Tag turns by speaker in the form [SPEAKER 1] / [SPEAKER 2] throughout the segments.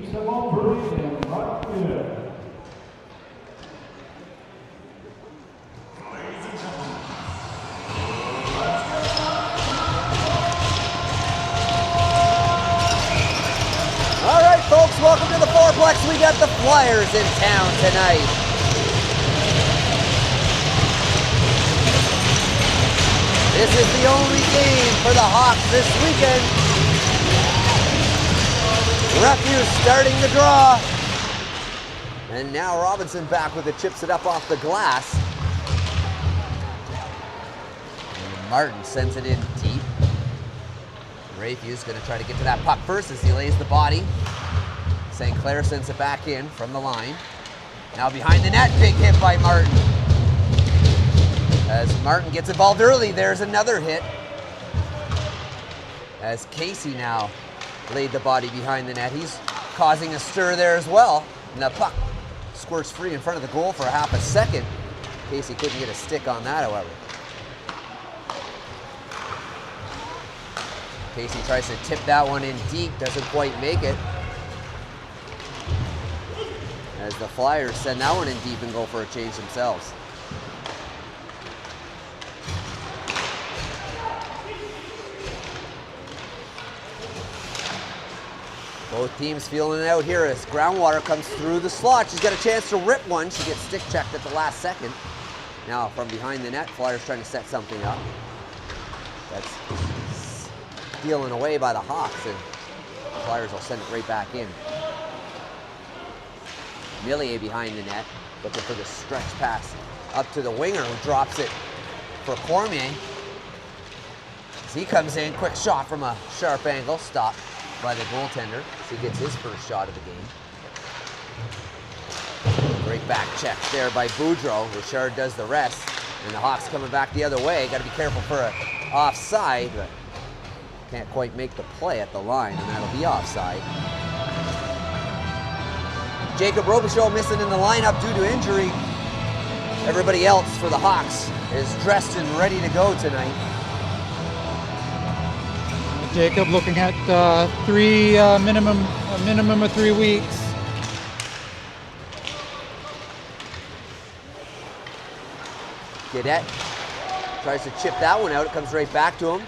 [SPEAKER 1] Folks, welcome to the fourplex. We got the Flyers in town tonight. This is the only game for the Hawks this weekend. Refuse starting the draw. And now Robinson back with it, chips it up off the glass. And Martin sends it in deep. Refuse going to try to get to that puck first as he lays the body. St. Clair sends it back in from the line. Now behind the net, big hit by Martin. As Martin gets involved early, there's another hit. As Casey now laid the body behind the net. He's causing a stir there as well. And the puck squirts free in front of the goal for a half a second. Casey couldn't get a stick on that, however. Casey tries to tip that one in deep, doesn't quite make it. As the Flyers send that one in deep and go for a change themselves. Both teams feeling it out here as Groundwater comes through the slot. She's got a chance to rip one. She gets stick checked at the last second. Now from behind the net, Flyers trying to set something up. That's stealing away by the Hawks, and the Flyers will send it right back in. Millier behind the net, looking for the stretch pass up to the winger who drops it for Cormier. As he comes in, quick shot from a sharp angle, stopped by the goaltender as he gets his first shot of the game. Great back check there by Boudreau. Richard does the rest, and the Hawks coming back the other way. Got to be careful for a offside, but can't quite make the play at the line, and that'll be offside. Jacob Robichaud missing in the lineup due to injury. Everybody else for the Hawks is dressed and ready to go tonight.
[SPEAKER 2] Jacob looking at a minimum of 3 weeks.
[SPEAKER 1] Gaudette tries to chip that one out. It comes right back to him.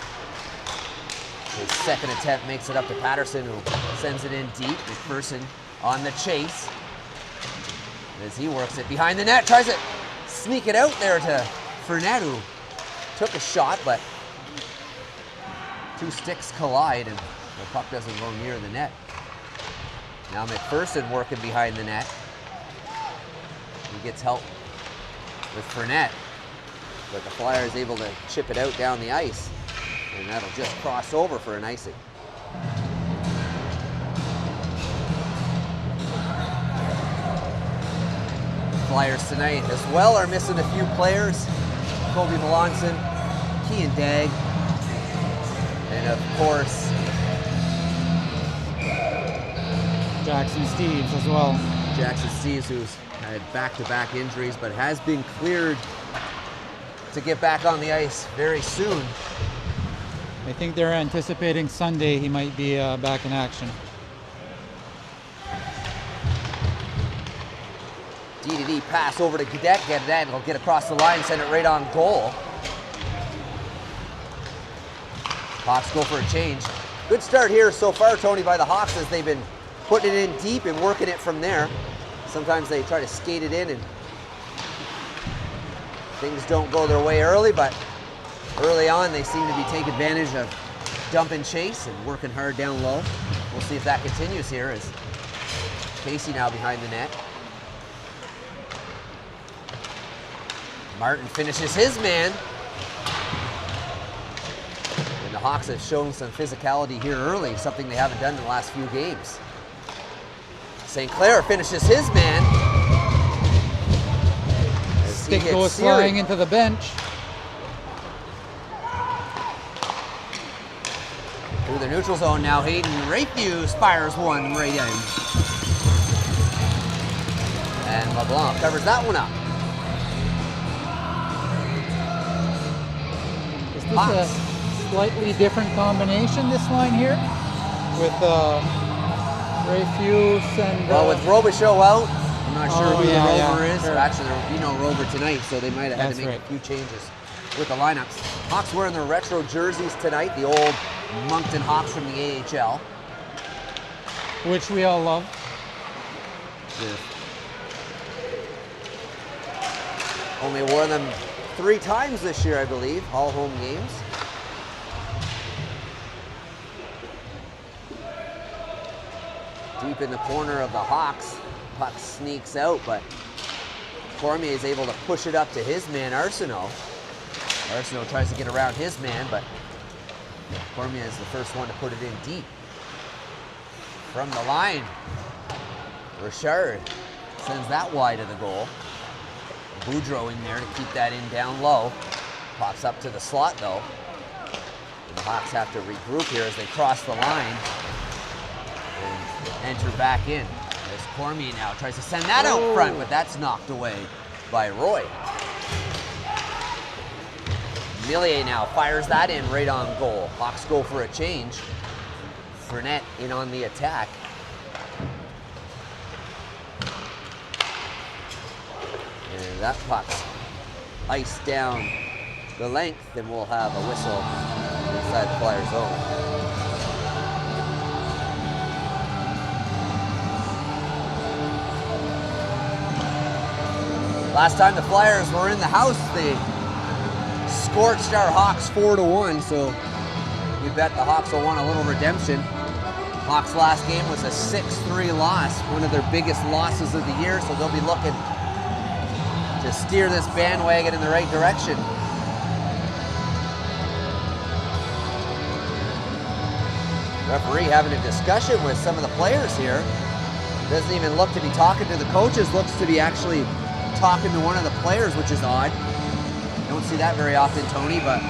[SPEAKER 1] His second attempt makes it up to Patterson, who sends it in deep. McPherson on the chase. As he works it behind the net, tries to sneak it out there to Fournette, who took a shot, but two sticks collide and the puck doesn't go near the net. Now McPherson working behind the net. He gets help with Fournette, but the Flyers able to chip it out down the ice, and that'll just cross over for an icing. Flyers tonight as well are missing a few players. Kobe Melanson, Kean Dagg, and of course
[SPEAKER 2] Jackson Steves as well.
[SPEAKER 1] Jackson Steves, who's had back-to-back injuries but has been cleared to get back on the ice very soon.
[SPEAKER 2] I think they're anticipating Sunday he might be back in action.
[SPEAKER 1] D-to-D pass over to Gaudette. Gaudette will get across the line, send it right on goal. Hawks go for a change. Good start here so far, Tony, by the Hawks as they've been putting it in deep and working it from there. Sometimes they try to skate it in and things don't go their way early, but early on they seem to be taking advantage of dump and chase and working hard down low. We'll see if that continues here as Casey now behind the net. Martin finishes his man. And the Hawks have shown some physicality here early, something they haven't done in the last few games. St. Clair finishes his man.
[SPEAKER 2] Stick goes flying into the bench.
[SPEAKER 1] Through the neutral zone now, Hayden Rayfuse fires one right in. And LeBlanc covers that one up.
[SPEAKER 2] Is this a slightly different combination, this line here? With Refuse and.
[SPEAKER 1] Well, with Robichaud out, I'm not sure who the rover is.
[SPEAKER 2] sure.
[SPEAKER 1] Actually, there will be no rover tonight, so they might have had to make
[SPEAKER 2] That's
[SPEAKER 1] a few changes with the lineups. Hawks wearing their retro jerseys tonight, the old Moncton Hawks from the AHL.
[SPEAKER 2] Which we all love.
[SPEAKER 1] Yeah. Only wore them 3 times this year, I believe, all home games. Deep in the corner of the Hawks, puck sneaks out, but Cormier is able to push it up to his man, Arsenault. Arsenault tries to get around his man, but Cormier is the first one to put it in deep. From the line, Richard sends that wide of the goal. Boudreau in there to keep that in down low. Pops up to the slot though. And the Hawks have to regroup here as they cross the line and enter back in. There's Cormier now, tries to send that out front, but that's knocked away by Roy. Millier now fires that in right on goal. Hawks go for a change. Fournette in on the attack. And that puck's iced down the length, and we'll have a whistle inside the Flyers zone. Last time the Flyers were in the house, they scorched our Hawks 4-1, so you bet the Hawks will want a little redemption. Hawks' last game was a 6-3 loss, one of their biggest losses of the year, so they'll be looking to steer this bandwagon in the right direction. Referee having a discussion with some of the players here. Doesn't even look to be talking to the coaches, looks to be actually talking to one of the players, which is odd. Don't see that very often, Tony, but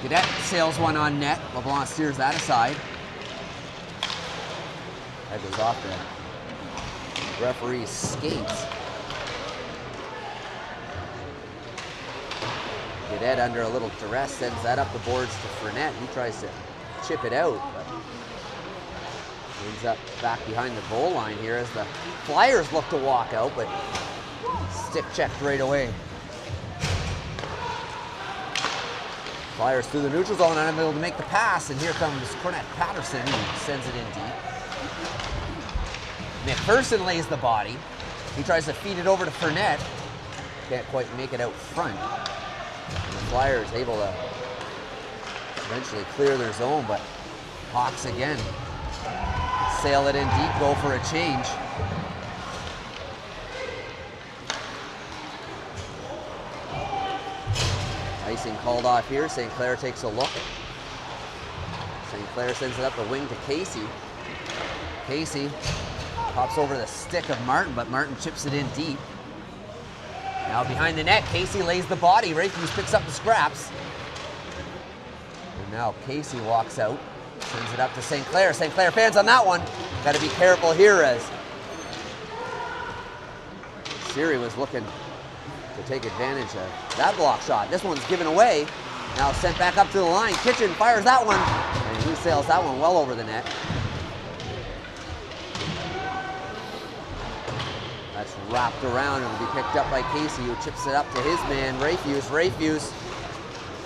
[SPEAKER 1] Cadet sails one on net. LeBlanc steers that aside. That goes off the referee's skates. Cadet under a little duress sends that up the boards to Fournette. He tries to chip it out, but ends up back behind the goal line here as the Flyers look to walk out, but stick checked right away. Flyers through the neutral zone, unable to make the pass, and here comes Cornette Patterson, who sends it in deep. McPherson lays the body. He tries to feed it over to Fournette. Can't quite make it out front. And the Flyers able to eventually clear their zone, but Hawks again sail it in deep, go for a change. Icing called off here. St. Clair takes a look. St. Clair sends it up the wing to Casey. Casey pops over the stick of Martin, but Martin chips it in deep. Now behind the net, Casey lays the body. Rayfuse picks up the scraps. And now Casey walks out, sends it up to St. Clair. St. Clair fans on that one. Got to be careful here as Siri was looking to take advantage of that block shot. This one's given away. Now sent back up to the line. Kitchen fires that one, and he sails that one well over the net. That's wrapped around and will be picked up by Casey, who chips it up to his man, Rayfuse. Rayfuse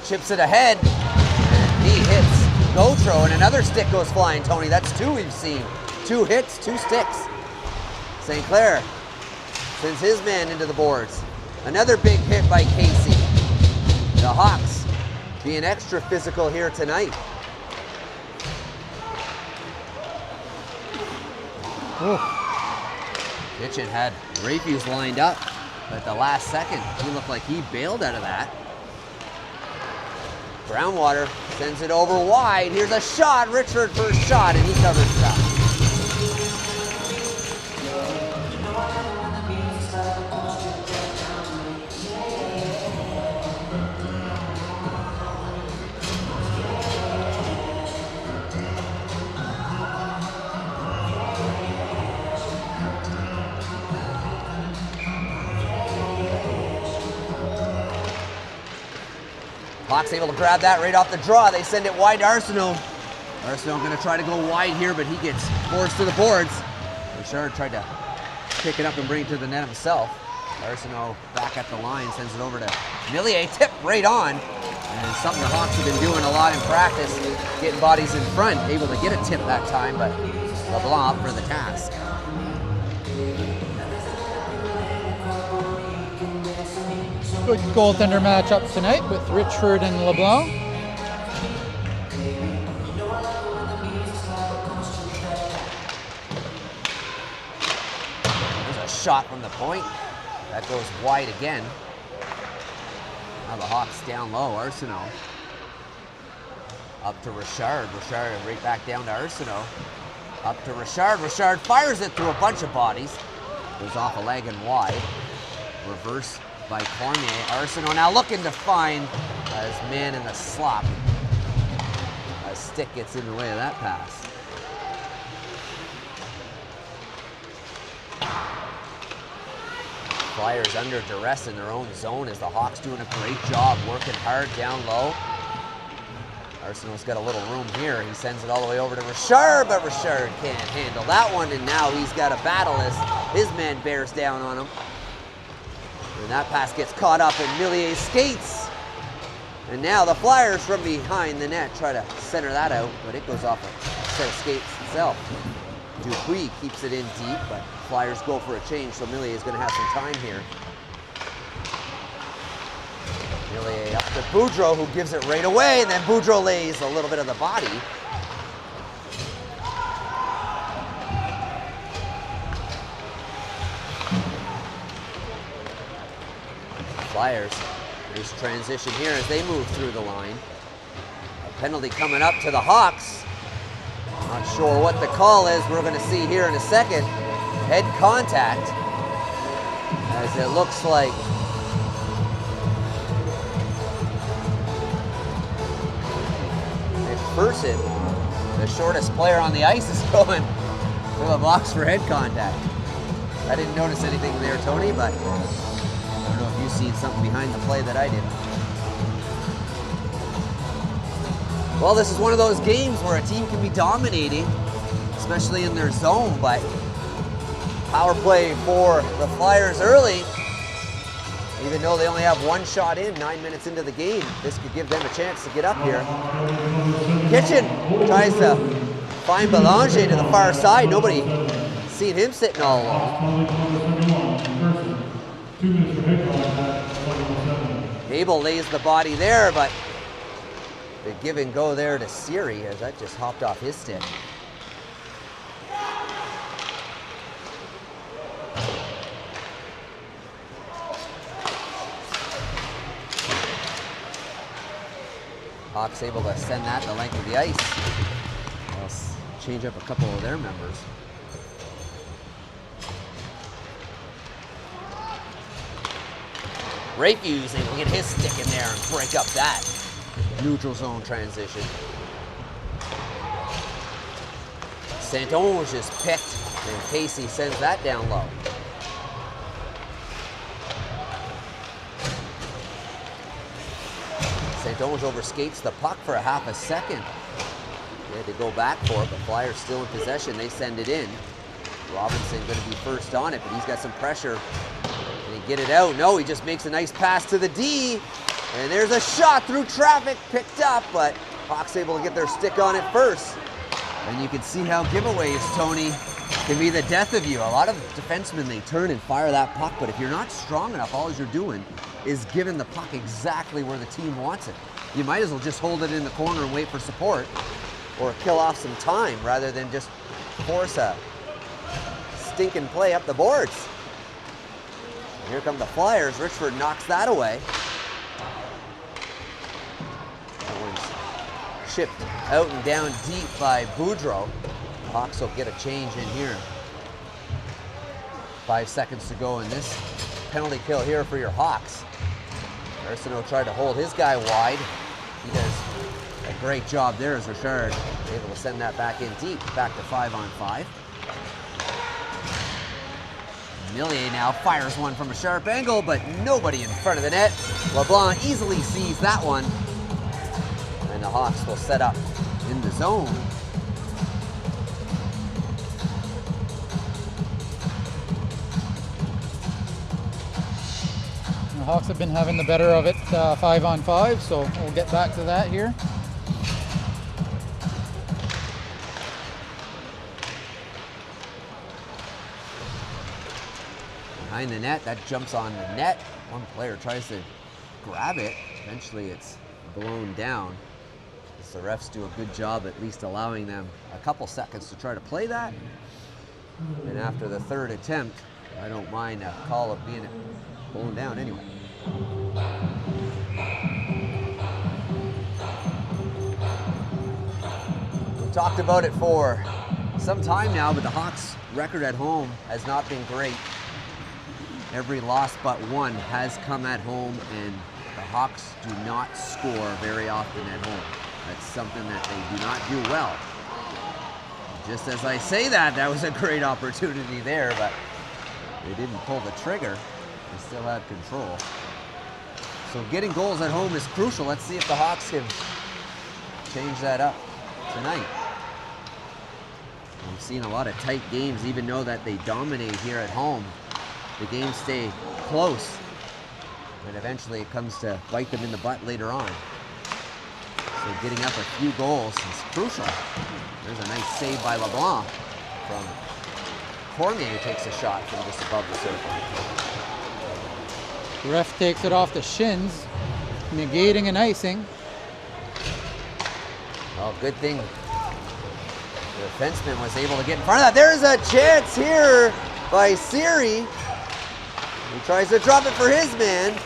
[SPEAKER 1] chips it ahead, and he hits Gautreau, and another stick goes flying, Tony. That's 2 we've seen. 2 hits, 2 sticks. St. Clair sends his man into the boards. Another big hit by Casey. The Hawks being extra physical here tonight. Kitchen had Rayfuse lined up, but at the last second, he looked like he bailed out of that. Brownwater sends it over wide. Here's a shot. Richard first shot, and he covers it up. Hawks able to grab that right off the draw. They send it wide to Arsenault. Arsenault going to try to go wide here, but he gets forced to the boards. Richard tried to pick it up and bring it to the net himself. Arsenault back at the line, sends it over to Millier. Tip right on. And something the Hawks have been doing a lot in practice, getting bodies in front, able to get a tip that time, but LeBlanc up for the task.
[SPEAKER 2] Good goaltender matchup tonight with Richford and LeBlanc.
[SPEAKER 1] There's a shot from the point. That goes wide again. Now the Hawks down low. Arsenault up to Richard. Richard right back down to Arsenault. Up to Richard. Richard fires it through a bunch of bodies. Goes off a leg and wide. Reverse by Cormier. Arsenault now looking to find his man in the slop. A stick gets in the way of that pass. Flyers under duress in their own zone as the Hawks doing a great job working hard down low. Arsenault's got a little room here. He sends it all the way over to Richard, but Richard can't handle that one, and now he's got a battle as his man bears down on him. And that pass gets caught up and Millier skates. And now the Flyers from behind the net try to center that out, but it goes off a set of skates itself. Dupuis keeps it in deep, but Flyers go for a change, so Millier is going to have some time here. Millier up to Boudreau, who gives it right away, and then Boudreau lays a little bit of the body. Flyers, nice transition here as they move through the line. A penalty coming up to the Hawks. Not sure what the call is. We're going to see here in a second. Head contact, as it looks like McPherson, the shortest player on the ice, is going to the box for head contact. I didn't notice anything there, Tony, but I don't know if you've seen something behind the play that I didn't. Well, this is one of those games where a team can be dominating, especially in their zone, but power play for the Flyers early. Even though they only have one shot in, 9 minutes into the game, this could give them a chance to get up here. Kitchen tries to find Belanger to the far side. Nobody seen him sitting all alone. Abel lays the body there, but the give and go there to Siri as that just hopped off his stick. Hawks able to send that the length of the ice. They'll change up a couple of their members. Rayfuse able to get his stick in there and break up that neutral zone transition. Saint-Onge is picked, and Casey sends that down low. Saint-Onge overskates the puck for a half a second. They had to go back for it, but Flyers still in possession. They send it in. Robinson going to be first on it, but he's got some pressure. Can he get it out? No, he just makes a nice pass to the D. And there's a shot through traffic, picked up, but Hawks able to get their stick on it first. And you can see how giveaways, Tony, can be the death of you. A lot of defensemen, they turn and fire that puck, but if you're not strong enough, all you're doing is giving the puck exactly where the team wants it. You might as well just hold it in the corner and wait for support, or kill off some time rather than just force a stinking play up the boards. And here come the Flyers. Richford knocks that away. That one's chipped out and down deep by Boudreau. Hawks will get a change in here. 5 seconds to go in this penalty kill here for your Hawks. Arsenault tried to hold his guy wide. He does a great job there as Richard able to send that back in deep, back to 5-on-5. Millier now fires one from a sharp angle, but nobody in front of the net. LeBlanc easily sees that one And the Hawks will set up in the zone.
[SPEAKER 2] The Hawks have been having the better of it 5-on-5, so we'll get back to that here.
[SPEAKER 1] Behind the net, that jumps on the net. One player tries to grab it. Eventually it's blown down. As the refs do a good job at least allowing them a couple seconds to try to play that. And after the third attempt, I don't mind a call of being blown down anyway. We talked about it for some time now, but the Hawks' record at home has not been great. Every loss but one has come at home, and the Hawks do not score very often at home. That's something that they do not do well. Just as I say that, that was a great opportunity there, but they didn't pull the trigger. They still had control. So getting goals at home is crucial. Let's see if the Hawks can change that up tonight. We've seen a lot of tight games, even though that they dominate here at home. The games stay close, and eventually it comes to bite them in the butt later on. So getting up a few goals is crucial. There's a nice save by LeBlanc from Cormier, who takes a shot from just above the circle.
[SPEAKER 2] The ref takes it off the shins, negating an icing.
[SPEAKER 1] Well, good thing the defenseman was able to get in front of that. There's a chance here by Siri. He tries to drop it for his man,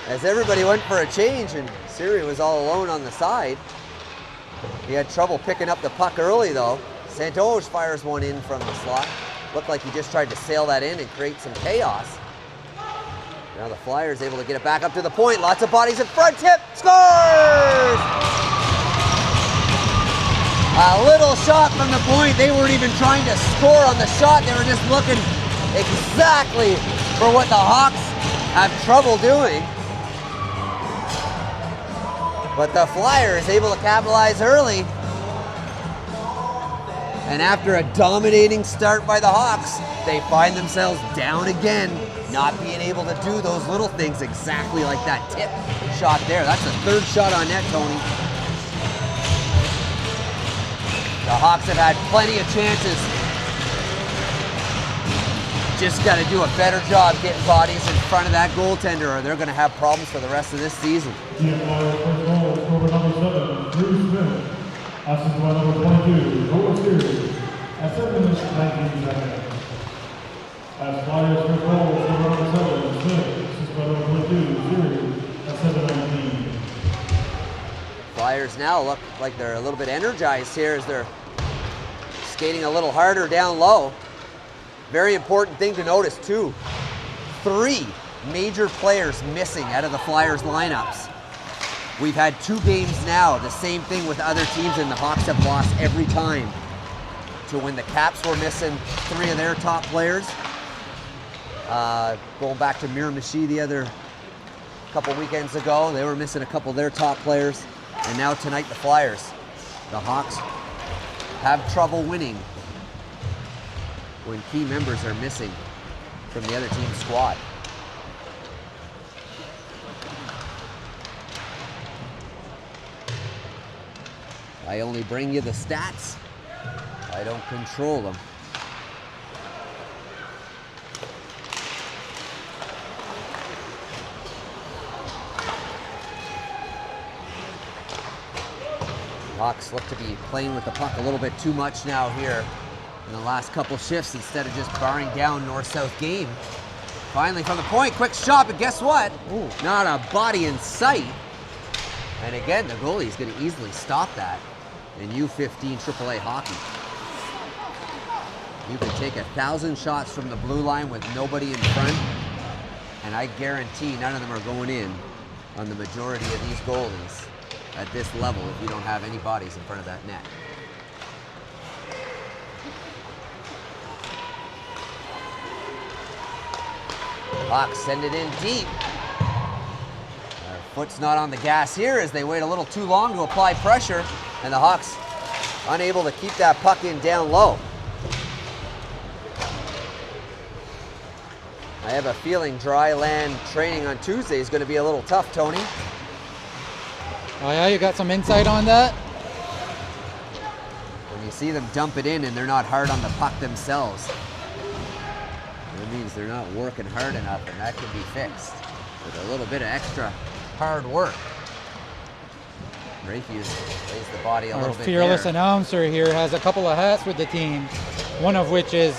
[SPEAKER 1] as everybody went for a change, and Siri was all alone on the side. He had trouble picking up the puck early, though. Santos fires one in from the slot. Looked like he just tried to sail that in and create some chaos. Now the Flyers able to get it back up to the point. Lots of bodies in front. Tip, scores! A little shot from the point. They weren't even trying to score on the shot. They were just looking exactly for what the Hawks have trouble doing. But the Flyers able to capitalize early. And after a dominating start by the Hawks, they find themselves down again, not being able to do those little things exactly like that tip shot there. That's the third shot on net, Tony. The Hawks have had plenty of chances. Just got to do a better job getting bodies in front of that goaltender, or they're going to have problems for the rest of this season.
[SPEAKER 3] Number 7, Drew Smith. Assisted by number 22, Noah Sears. At 7 minutes, 19 seconds. As Flyers for goals, number 7, Smith. Assisted by number 22, Sears. At 7:19.
[SPEAKER 1] Flyers now look like they're a little bit energized here as they're skating a little harder down low. Very important thing to notice too, 3 major players missing out of the Flyers lineups. We've had 2 games now, the same thing with other teams, and the Hawks have lost every time. To when the Caps were missing 3 of their top players. Going back to Miramichi the other couple weekends ago, they were missing a couple of their top players. And now tonight the Flyers. The Hawks have trouble winning when key members are missing from the other team's squad. I only bring you the stats. I don't control them. Hawks look to be playing with the puck a little bit too much now here in the last couple shifts instead of just barring down north-south game. Finally from the point, quick shot, but guess what? Ooh, not a body in sight. And again, the goalie is going to easily stop that in U15 AAA hockey. You can take 1,000 shots from the blue line with nobody in front, and I guarantee none of them are going in on the majority of these goalies at this level if you don't have any bodies in front of that net. Hawks send it in deep. Our Foot's not on the gas here as they wait a little too long to apply pressure, and the Hawks unable to keep that puck in down low. I have a feeling dry land training on Tuesday is going to be a little tough, Tony.
[SPEAKER 2] Oh yeah, you got some insight on that?
[SPEAKER 1] When you see them dump it in and they're not hard on the puck themselves, that means they're not working hard enough, and that can be fixed with a little bit of extra hard work. Rayfuse lays the body a little bit
[SPEAKER 2] Our fearless
[SPEAKER 1] there.
[SPEAKER 2] announcer here has a couple of hats with the team, one of which is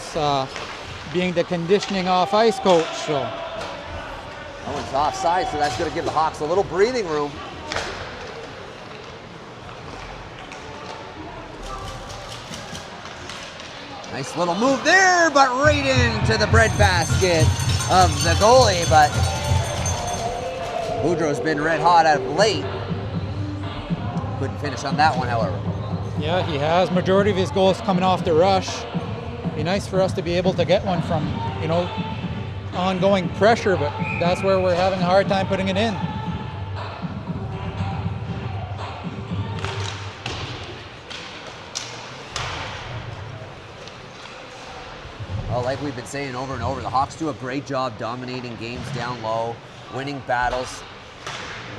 [SPEAKER 2] being the conditioning off ice coach. So
[SPEAKER 1] That one's offside, so that's going to give the Hawks a little breathing room. Nice little move there, but right into the breadbasket of the goalie. But Boudreau's been red hot out of late. Couldn't finish on that one, however.
[SPEAKER 2] yeah, he has. Majority of his goals coming off the rush. Be nice for us to be able to get one from, you know, ongoing pressure, but that's where we're having a hard time putting it in.
[SPEAKER 1] Well, like we've been saying over and over, the Hawks do a great job dominating games down low, winning battles,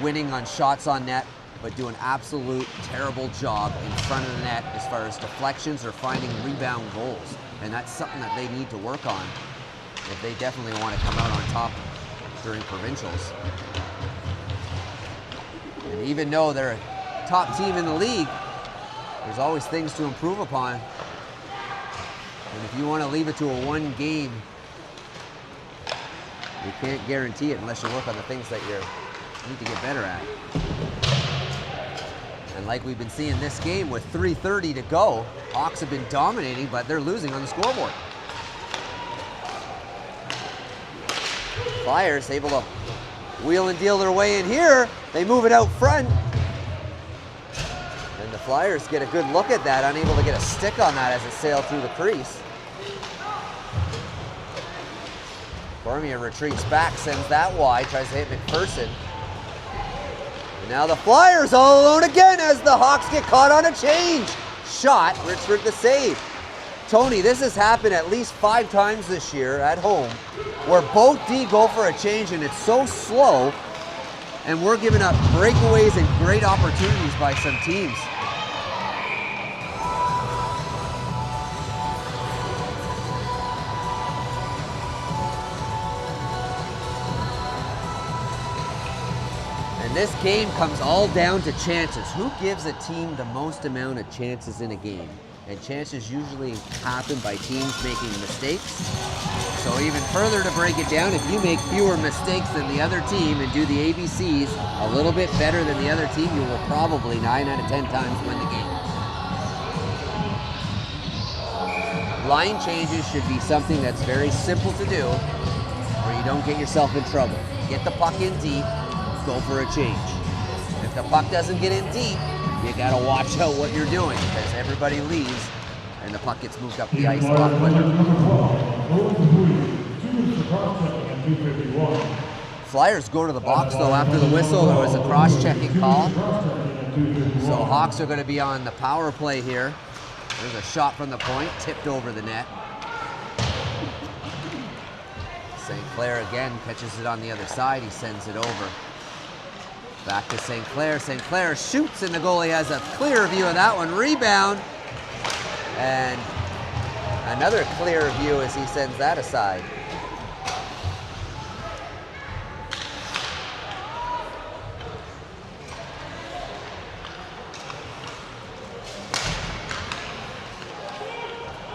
[SPEAKER 1] winning on shots on net, but do an absolute terrible job in front of the net as far as deflections or finding rebound goals. And that's something that they need to work on if they definitely want to come out on top during provincials. And even though they're a top team in the league, there's always things to improve upon. And if you want to leave it to a one game, you can't guarantee it unless you work on the things that you need to get better at. And like we've been seeing this game with 3:30 to go, Hawks have been dominating, but they're losing on the scoreboard. Flyers able to wheel and deal their way in here. They move it out front. And the Flyers get a good look at that, unable to get a stick on that as it sailed through the crease. Cormier retreats back, sends that wide, tries to hit McPherson. And now the Flyers all alone again as the Hawks get caught on a change. Shot, Richford the save. Tony, this has happened at least 5 times this year at home where both D go for a change and it's so slow and we're giving up breakaways and great opportunities by some teams. This game comes all down to chances. Who gives a team the most amount of chances in a game? And chances usually happen by teams making mistakes. So even further to break it down, if you make fewer mistakes than the other team and do the ABCs a little bit better than the other team, you will probably 9 out of 10 times win the game. Line changes should be something that's very simple to do where you don't get yourself in trouble. Get the puck in deep, go for a change. If the puck doesn't get in deep, you gotta watch out what you're doing because everybody leaves and the puck gets moved up the ice a lot quicker. Flyers go to the box though after the whistle. There was a cross-checking call. So Hawks are gonna be on the power play here. There's a shot from the point, tipped over the net. St. Clair again catches it on the other side. He sends it over. Back to St. Clair. St. Clair shoots and the goalie has a clear view of that one. Rebound. And another clear view as he sends that aside.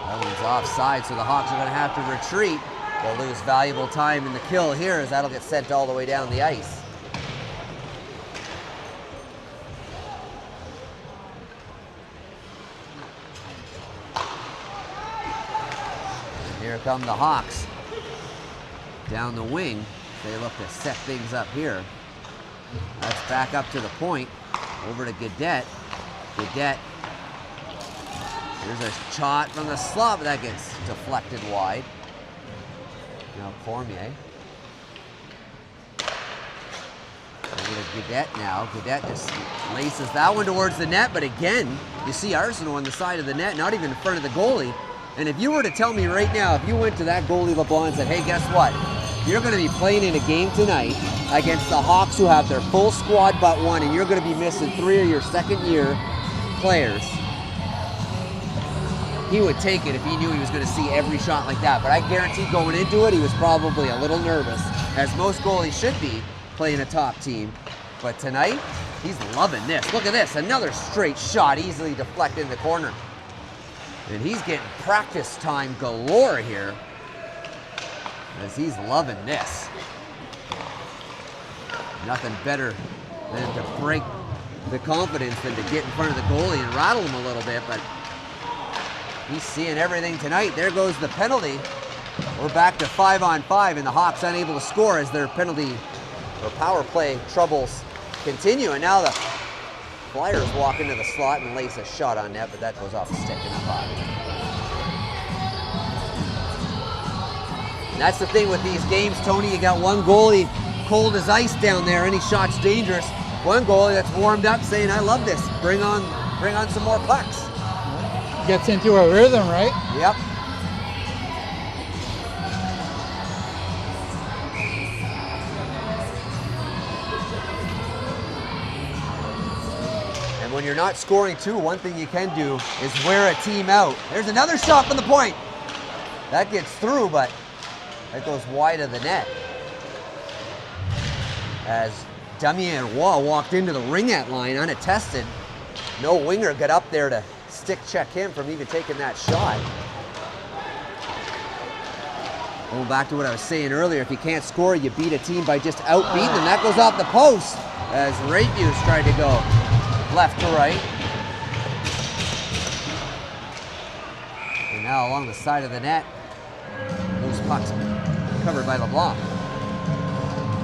[SPEAKER 1] That one's offside, so the Hawks are going to have to retreat. They'll lose valuable time in the kill here as that'll get sent all the way down the ice. Here come the Hawks down the wing. They look to set things up here. That's back up to the point. Over to Gaudette. Gaudette. Here's a shot from the slot, but that gets deflected wide. Now Cormier. And Over to Gaudette now. Gaudette just laces that one towards the net, but again, you see Arsenault on the side of the net, not even in front of the goalie. And if you were to tell me right now, if you went to that goalie LeBlanc and said, hey, guess what? You're going to be playing in a game tonight against the Hawks who have their full squad but one, and you're going to be missing 3 of your second-year players. He would take it if he knew he was going to see every shot like that. But I guarantee going into it, he was probably a little nervous, as most goalies should be playing a top team. But tonight, he's loving this. Look at this, another straight shot, easily deflected in the corner. And he's getting practice time galore here, as he's loving this. Nothing better than to break the confidence than to get in front of the goalie and rattle him a little bit, but he's seeing everything tonight. There goes the penalty. We're back to 5-on-5, and the Hawks unable to score as their penalty or power play troubles continue. And now the Flyers walk into the slot and lace a shot on net, but that goes off the stick and up high. And that's the thing with these games, Tony. You got one goalie cold as ice down there. Any shot's dangerous. One goalie that's warmed up saying, I love this. Bring on some more pucks.
[SPEAKER 2] Gets into a rhythm, right?
[SPEAKER 1] Yep. And when you're not scoring too, one thing you can do is wear a team out. There's another shot from the point. That gets through, but that goes wide of the net. As Damien Roy walked into the ringette line unattested, no winger got up there to stick check him from even taking that shot. Going back to what I was saying earlier, if you can't score, you beat a team by just outbeating them. That goes off the post as Rayfuse tried to go left to right. And now along the side of the net, those pucks covered by LeBlanc.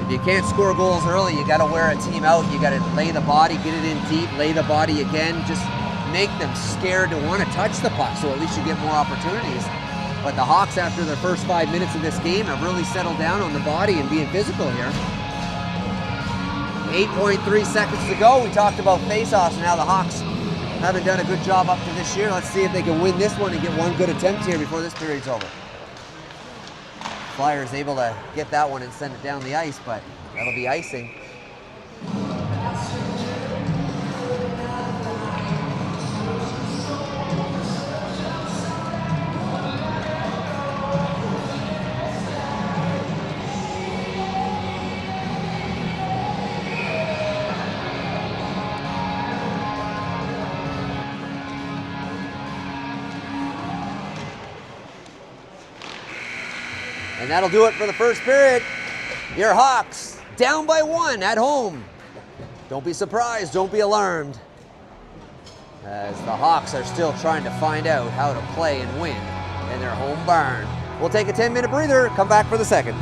[SPEAKER 1] If you can't score goals early, you got to wear a team out. You got to lay the body, get it in deep, lay the body again. Just make them scared to want to touch the puck, so at least you get more opportunities. But the Hawks, after their first 5 minutes of this game, have really settled down on the body and being physical here. 8.3 seconds to go. We talked about face-offs, and now the Hawks haven't done a good job up to this year. Let's see if they can win this one and get one good attempt here before this period's over. Flyers able to get that one and send it down the ice, but that'll be icing. And that'll do it for the first period. Your Hawks down by 1 at home. Don't be surprised, don't be alarmed, as the Hawks are still trying to find out how to play and win in their home barn. We'll take a 10-minute breather, come back for the second.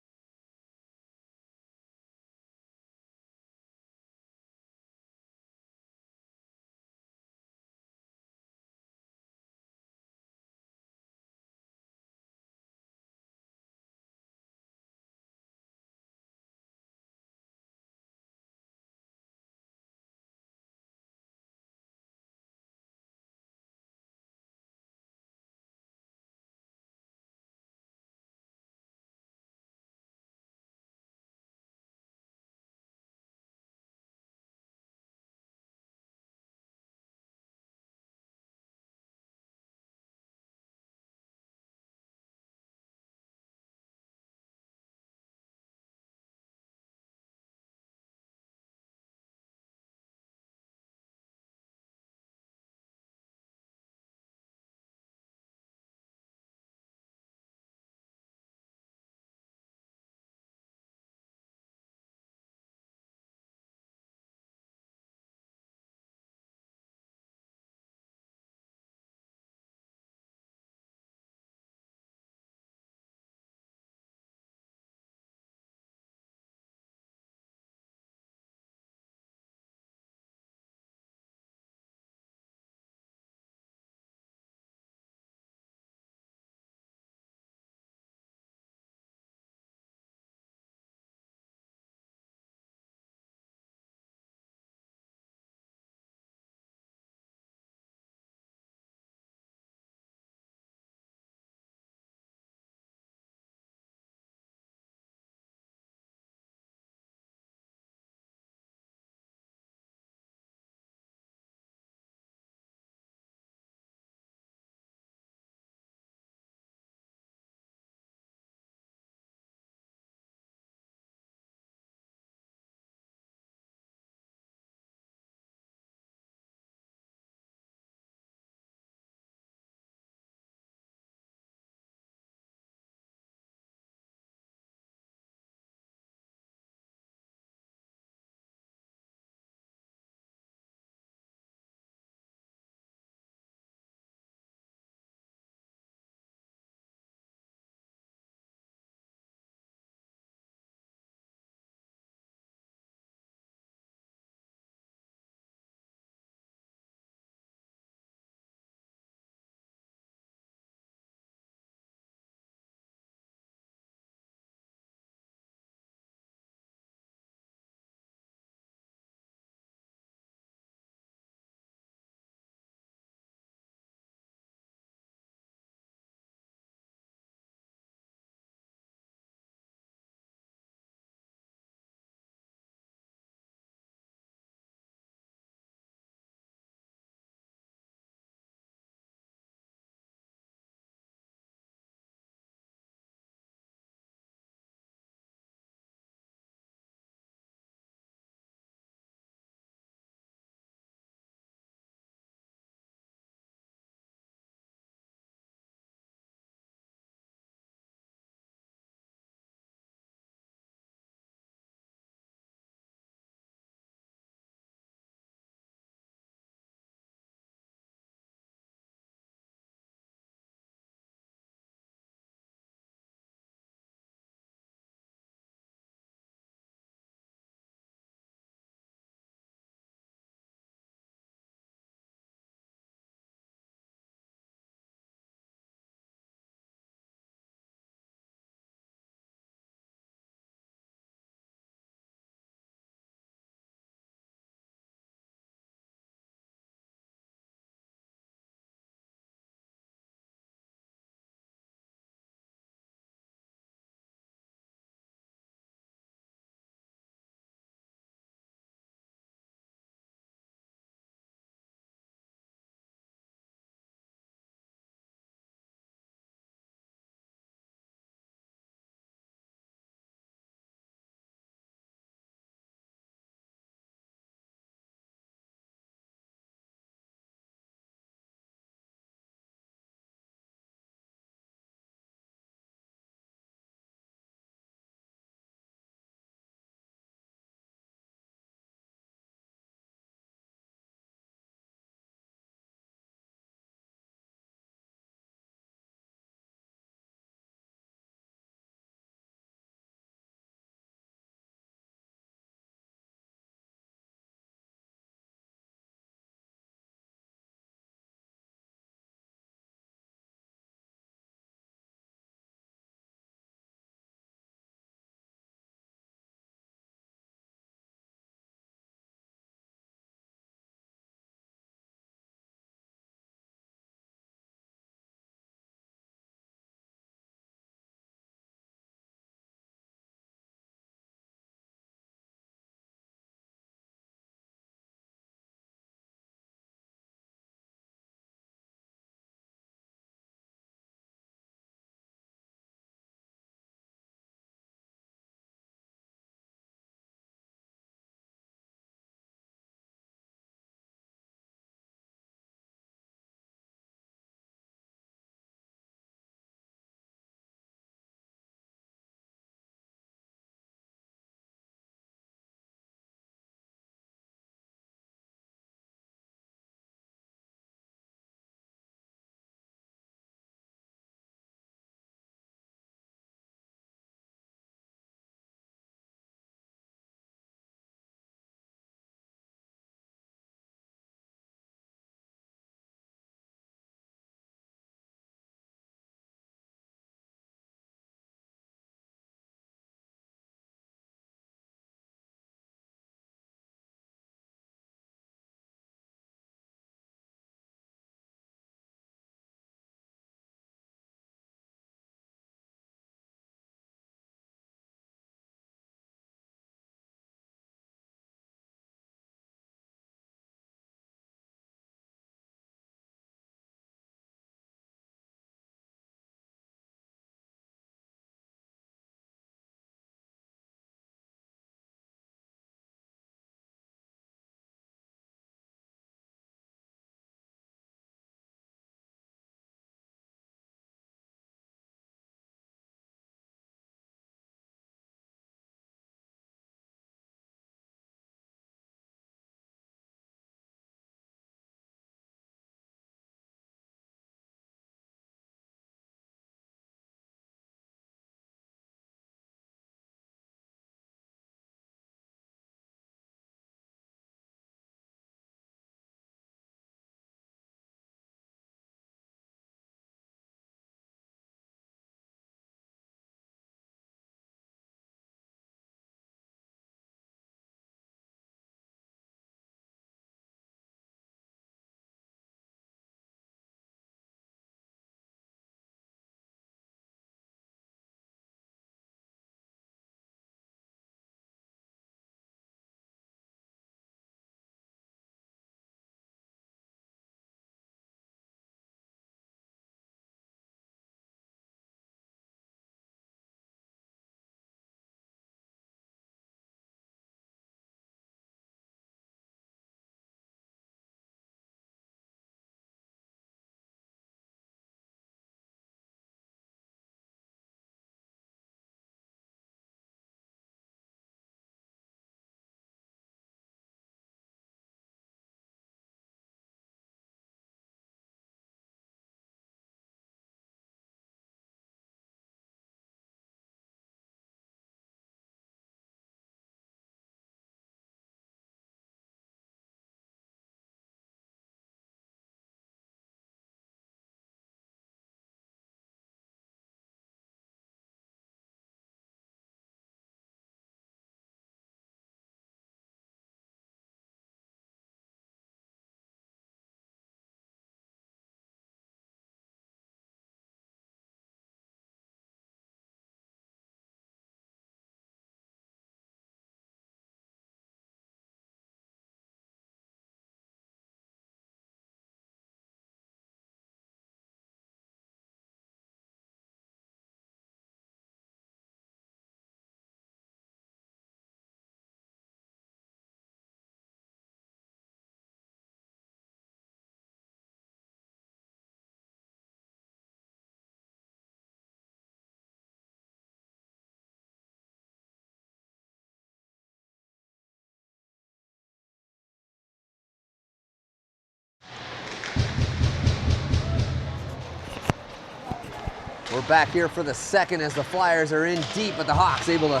[SPEAKER 1] We're back here for the second as the Flyers are in deep, but the Hawks able to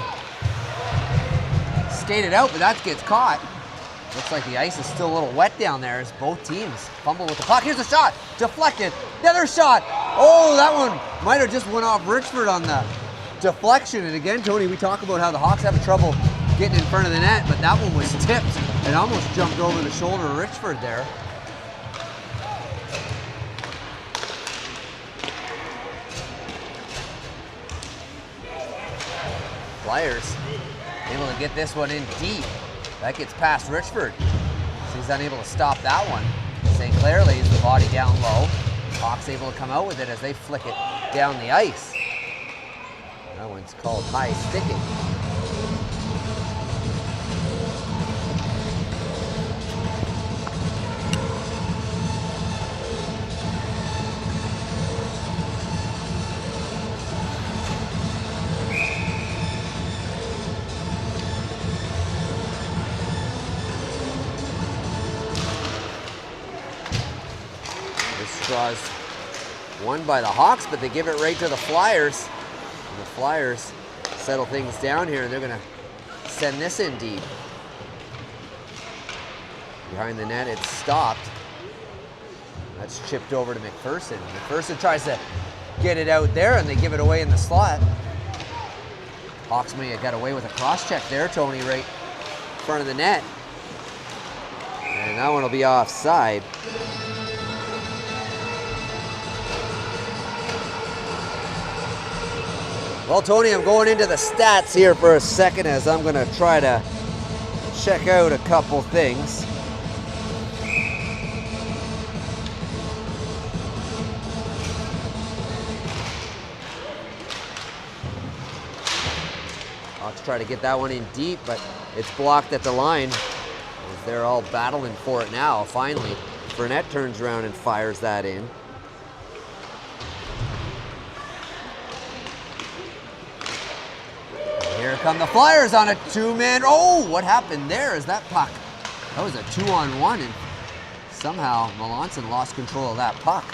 [SPEAKER 1] skate it out, but that gets caught. Looks like the ice is still a little wet down there as both teams fumble with the puck. Here's a shot, deflected, another shot. Oh, that one might have just went off Richford on the deflection. And again, Tony, we talk about how the Hawks have trouble getting in front of the net, but that one was tipped and almost jumped over the shoulder of Richford there. Flyers able to get this one in deep. That gets past Richford. So he's unable to stop that one. St. Clair lays the body down low. Hawks able to come out with it as they flick it down the ice. That one's called high sticking. Draws one by the Hawks, but they give it right to the Flyers. And the Flyers settle things down here, and they're going to send this in deep. Behind the net, it's stopped. That's chipped over to McPherson. McPherson tries to get it out there, and they give it away in the slot. Hawks may have got away with a cross-check there, Tony, right in front of the net. And that one will be offside. Well, Tony, I'm going into the stats here for a second as I'm going to try to check out a couple things. Hawks try to get that one in deep, but it's blocked at the line as they're all battling for it now. Finally, Burnett turns around and fires that in. Here come the Flyers on a two-man. Oh, what happened there is that puck? That was a 2-on-1, and somehow Melanson lost control of that puck.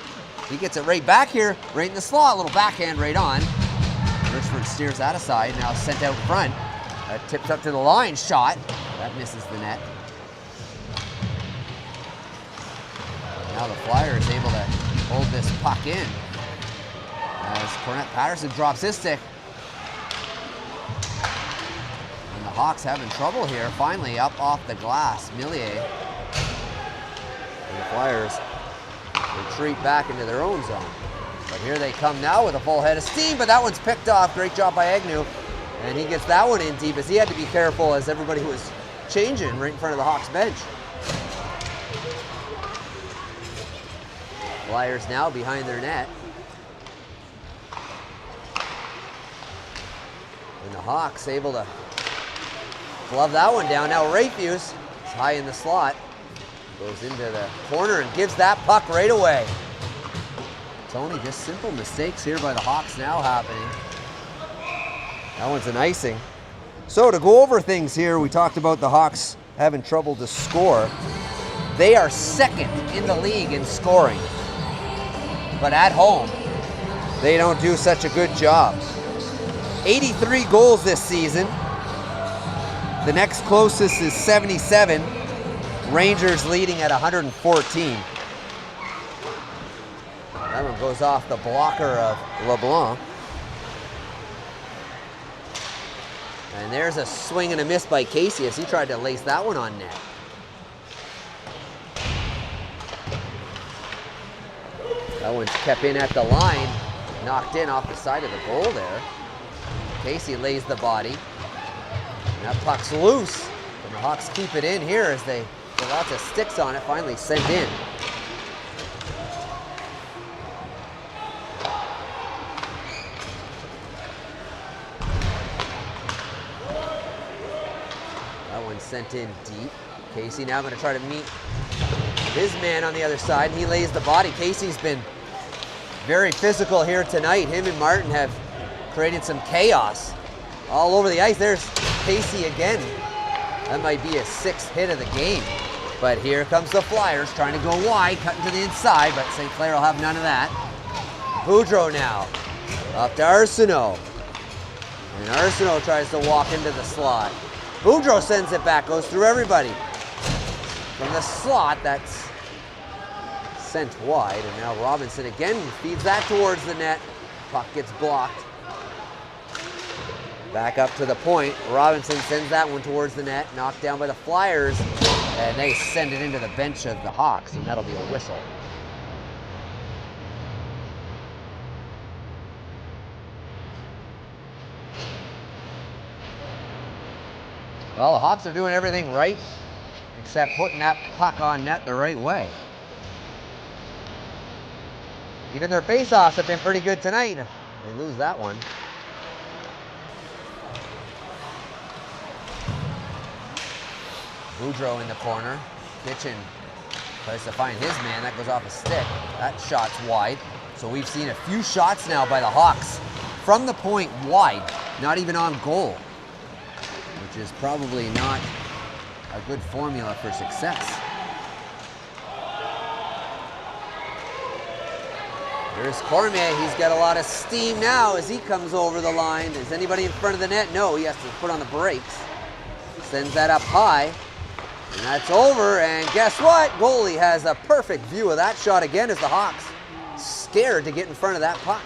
[SPEAKER 1] He gets it right back here, right in the slot. A little backhand right on. Richford steers that aside, now sent out front. Tipped up to the line, shot. That misses the net. Now the Flyers able to hold this puck in. As Cornette Patterson drops his stick. Hawks having trouble here, finally up off the glass. Millier. And the Flyers retreat back into their own zone. But here they come now with a full head of steam, but that one's picked off. Great job by Agnew. And he gets that one in deep as he had to be careful as everybody was changing right in front of the Hawks bench. Flyers now behind their net. And the Hawks able to glove that one down. Now Rayfuse is high in the slot. Goes into the corner and gives that puck right away. Tony, just simple mistakes here by the Hawks now happening. That one's an icing. So to go over things here, we talked about the Hawks having trouble to score. They are second in the league in scoring. But at home, they don't do such a good job. 83 goals this season. The next closest is 77. Rangers leading at 114. That one goes off the blocker of LeBlanc. And there's a swing and a miss by Casey as he tried to lace that one on net. That one's kept in at the line, knocked in off the side of the goal there. Casey lays the body. And that puck's loose. And the Hawks keep it in here as they get lots of sticks on it, finally sent in. That one's sent in deep. Casey now going to try to meet his man on the other side. He lays the body. Casey's been very physical here tonight. Him and Martin have created some chaos all over the ice. There's Casey again. That might be his sixth hit of the game. But here comes the Flyers trying to go wide, cutting to the inside, but St. Clair will have none of that. Boudreau now Up to Arsenault. And Arsenault tries to walk into the slot. Boudreau sends it back, goes through everybody. From the slot, that's sent wide, and now Robinson again feeds that towards the net. Puck gets blocked. Back up to the point. Robinson sends that one towards the net, knocked down by the Flyers, and they send it into the bench of the Hawks, and that'll be a whistle. Well, the Hawks are doing everything right, except putting that puck on net the right way. Even their face-offs have been pretty good tonight. They lose that one. Boudreau in the corner. Kitchen tries to find his man. That goes off a stick. That shot's wide. So we've seen a few shots now by the Hawks from the point wide, not even on goal, which is probably not a good formula for success. Here's Cormier. He's got a lot of steam now as he comes over the line. Is anybody in front of the net? No, he has to put on the brakes. Sends that up high. And that's over, and guess what? Goalie has a perfect view of that shot again as the Hawks scared to get in front of that puck.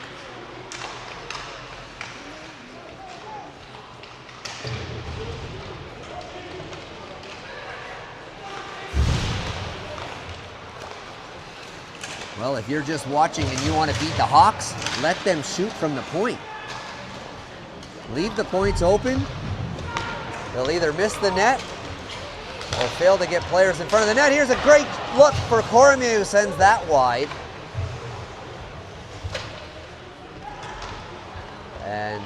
[SPEAKER 1] Well, if you're just watching and you want to beat the Hawks, let them shoot from the point. Leave the points open. They'll either miss the net or fail to get players in front of the net. Here's a great look for Cormier, who sends that wide. And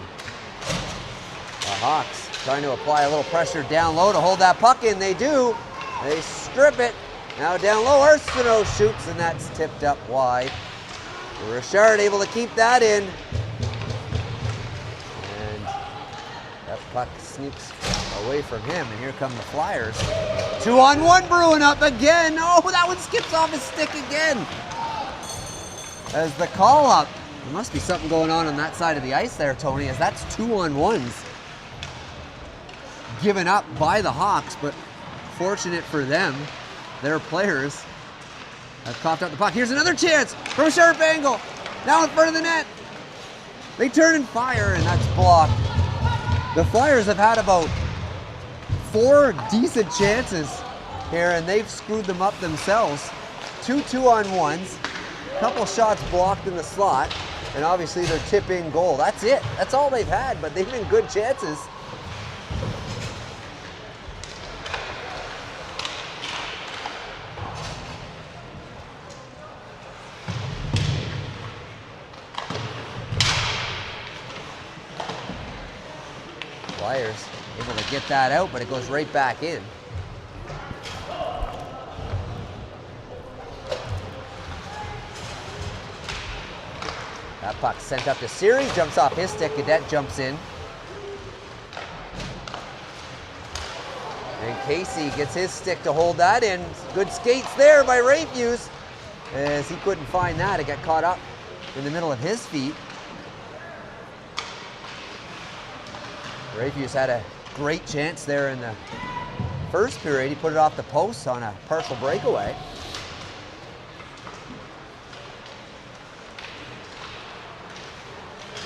[SPEAKER 1] the Hawks trying to apply a little pressure down low to hold that puck in. They do. They strip it. Now down low, Arsenault shoots, and that's tipped up wide. Richard able to keep that in. And that puck sneaks away from him, and here come the Flyers. 2-on-1 brewing up again. Oh, that one skips off his stick again. As the call up. There must be something going on that side of the ice there, Tony, as that's 2-on-1s given up by the Hawks, but fortunate for them, their players have coughed up the puck. Here's another chance from a sharp angle. Now in front of the net. They turn and fire, and that's blocked. The Flyers have had about 4 decent chances here, and they've screwed them up themselves. 2 2-on-1s, a couple shots blocked in the slot, and obviously their tip-in goal. That's it. That's all they've had, but they've been good chances. Flyers able to get that out, but it goes right back in. That puck sent up to Siri, jumps off his stick, Cadet jumps in. And Casey gets his stick to hold that in. Good skates there by Rayfuse, as he couldn't find that. It got caught up in the middle of his feet. Rayfuse had a great chance there in the first period. He put it off the post on a partial breakaway.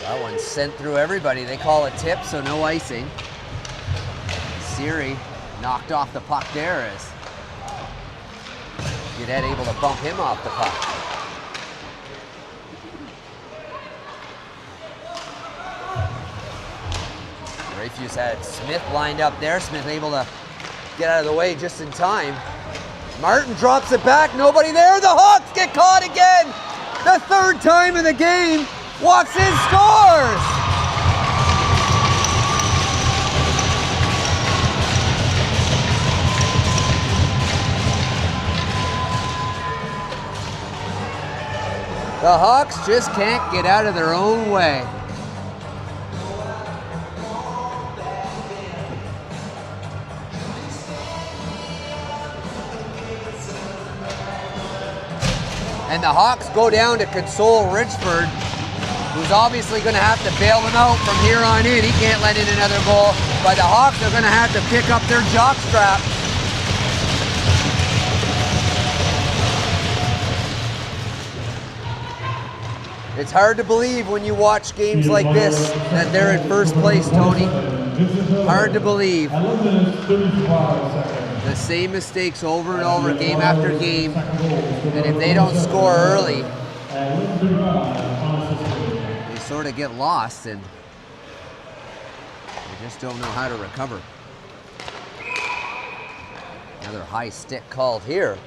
[SPEAKER 1] That one sent through everybody. They call it tip, so no icing. Siri knocked off the puck there as Cadet able to bump him off the puck. Rayfuse had Smith lined up there. Smith able to get out of the way just in time. Martin drops it back, nobody there. The Hawks get caught again. The 3rd time in the game. Walks in, scores! The Hawks just can't get out of their own way. And the Hawks go down to console Richford who's obviously going to have to bail them out from here on in. He can't let in another goal, but the Hawks are going to have to pick up their jockstrap. It's hard to believe when you watch games like this that they're in first place, Tony. Hard to believe. The same mistakes over and over, game after game. And if they don't score early, they sort of get lost and they just don't know how to recover. Another high stick called here.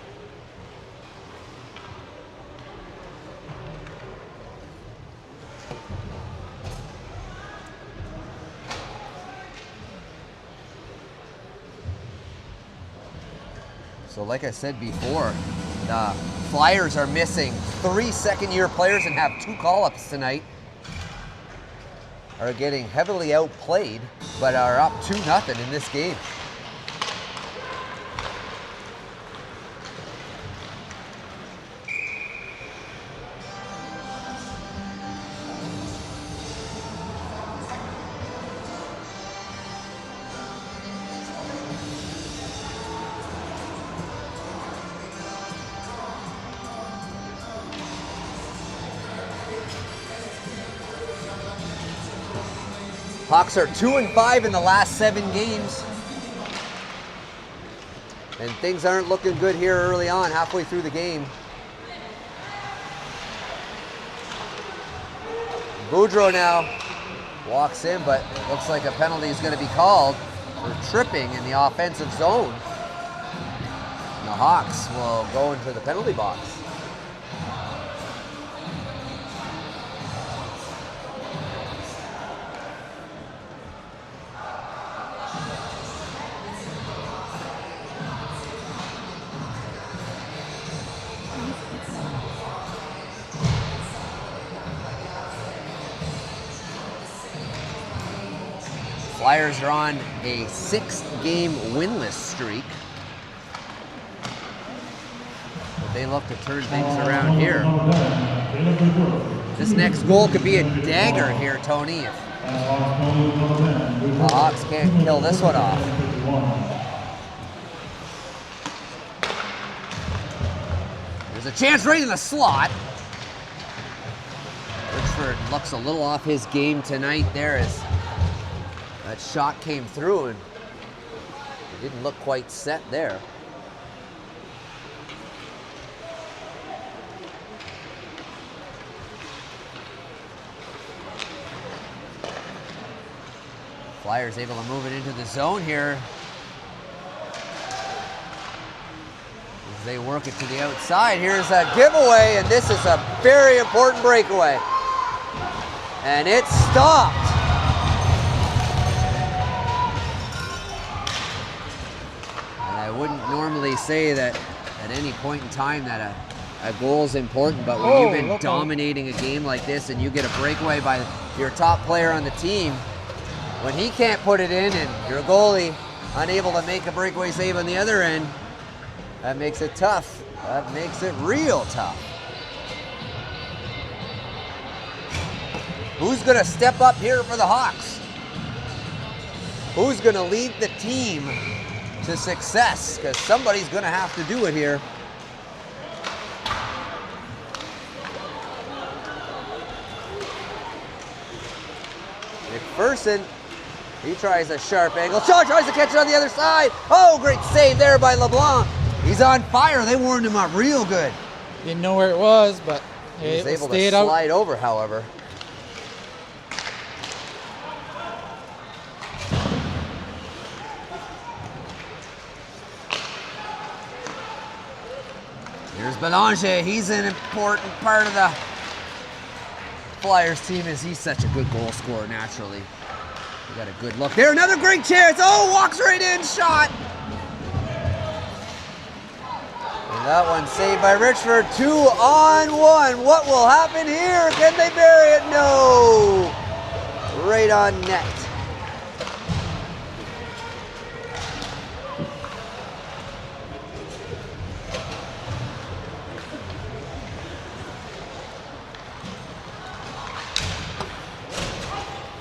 [SPEAKER 1] So like I said before, the Flyers are missing 3 second-year players and have 2 call-ups tonight. Are getting heavily outplayed, but are up 2-0 in this game. Hawks are 2-5 in the last 7 games. And things aren't looking good here early on, halfway through the game. Boudreau now walks in, but it looks like a penalty is going to be called for tripping in the offensive zone. And the Hawks will go into the penalty box. Flyers are on a 6-game winless streak. But they look to turn things around here. This next goal could be a dagger here, Tony, if the Hawks can't kill this one off. There's a chance right in the slot. Richford looks a little off his game tonight there as that shot came through and it didn't look quite set there. Flyers able to move it into the zone here as they work it to the outside. Here's a giveaway, and this is a very important breakaway. And it's stopped. I wouldn't normally say that at any point in time that a goal is important, but when you've been dominating a game like this and you get a breakaway by your top player on the team, when he can't put it in and your goalie unable to make a breakaway save on the other end, that makes it tough. That makes it real tough. Who's going to step up here for the Hawks? Who's going to lead the team to success? Because somebody's going to have to do it here. McPherson, he tries a sharp angle. Shaw tries to catch it on the other side. Oh, great save there by LeBlanc. He's on fire. They warmed him up real good.
[SPEAKER 2] Didn't know where it was, but
[SPEAKER 1] he was able to
[SPEAKER 2] stayed
[SPEAKER 1] slide
[SPEAKER 2] out.
[SPEAKER 1] over, however. Here's Belanger. He's an important part of the Flyers team as he's such a good goal scorer naturally. We got a good look there. Another great chance. Oh, walks right in. Shot. And that one saved by Richford. 2-on-1. What will happen here? Can they bury it? No. Right on net.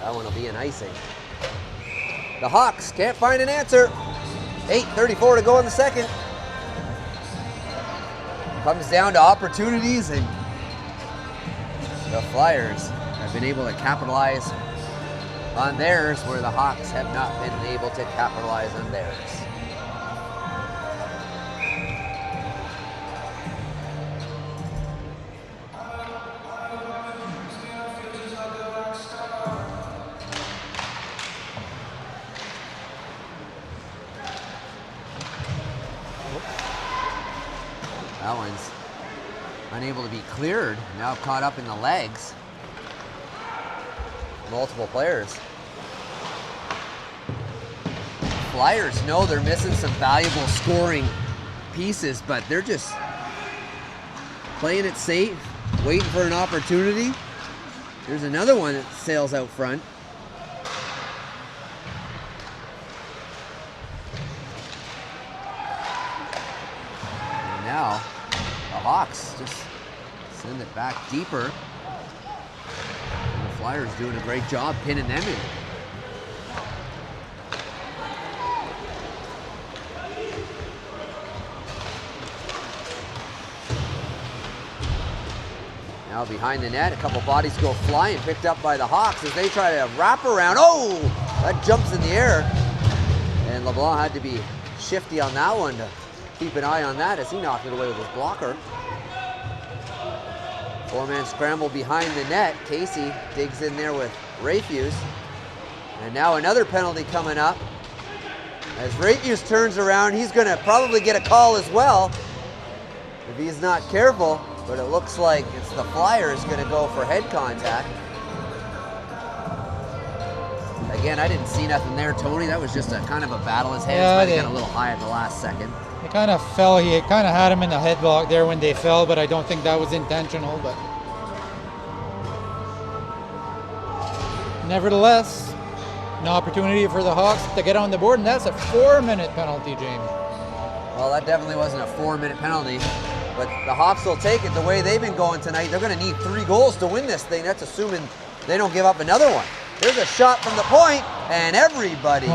[SPEAKER 1] That one will be an icing. The Hawks can't find an answer. 8:34 to go in the second. Comes down to opportunities, and the Flyers have been able to capitalize on theirs where the Hawks have not been able to capitalize on theirs. That one's unable to be cleared, now caught up in the legs. Multiple players. Flyers know they're missing some valuable scoring pieces, but they're just playing it safe, waiting for an opportunity. There's another one that sails out front. And now the Hawks just send it back deeper. And the Flyers doing a great job pinning them in. Now behind the net, a couple bodies go flying, picked up by the Hawks as they try to wrap around. Oh, that jumps in the air. And LeBlanc had to be shifty on that one to keep an eye on that as he knocked it away with his blocker. Four-man scramble behind the net. Casey digs in there with Rayfuse. And now another penalty coming up. As Rayfuse turns around, he's going to probably get a call as well if he's not careful. But it looks like it's the Flyers going to go for head contact. Again, I didn't see nothing there, Tony. That was just a kind of a battle. His hands might have got a little high at the last second.
[SPEAKER 2] He kind of fell. He kind of had him in the headlock there when they fell, but I don't think that was intentional. But nevertheless, an opportunity for the Hawks to get on the board, and that's a 4-minute penalty, Jamie.
[SPEAKER 1] Well, that definitely wasn't a 4-minute penalty. But the Hawks will take it the way they've been going tonight. They're going to need 3 goals to win this thing. That's assuming they don't give up another one. There's a shot from the point, and everybody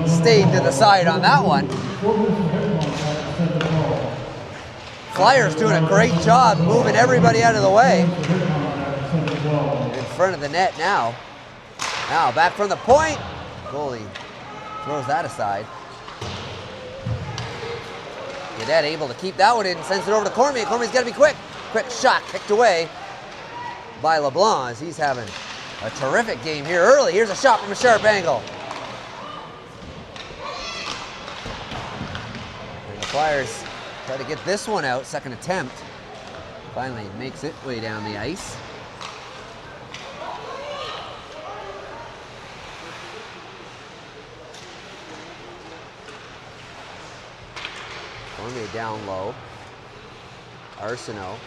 [SPEAKER 1] stayed to the side on that one. Flyers doing a great job moving everybody out of the way. In front of the net now. Now back from the point. Goalie throws that aside. Gaudette able to keep that one in and sends it over to Cormier. Cormier's got to be quick. Quick shot kicked away by LeBlanc as he's having a terrific game here early. Here's a shot from a sharp angle. And the Flyers try to get this one out. Second attempt. Finally makes it way down the ice. Cormier down low. Arsenault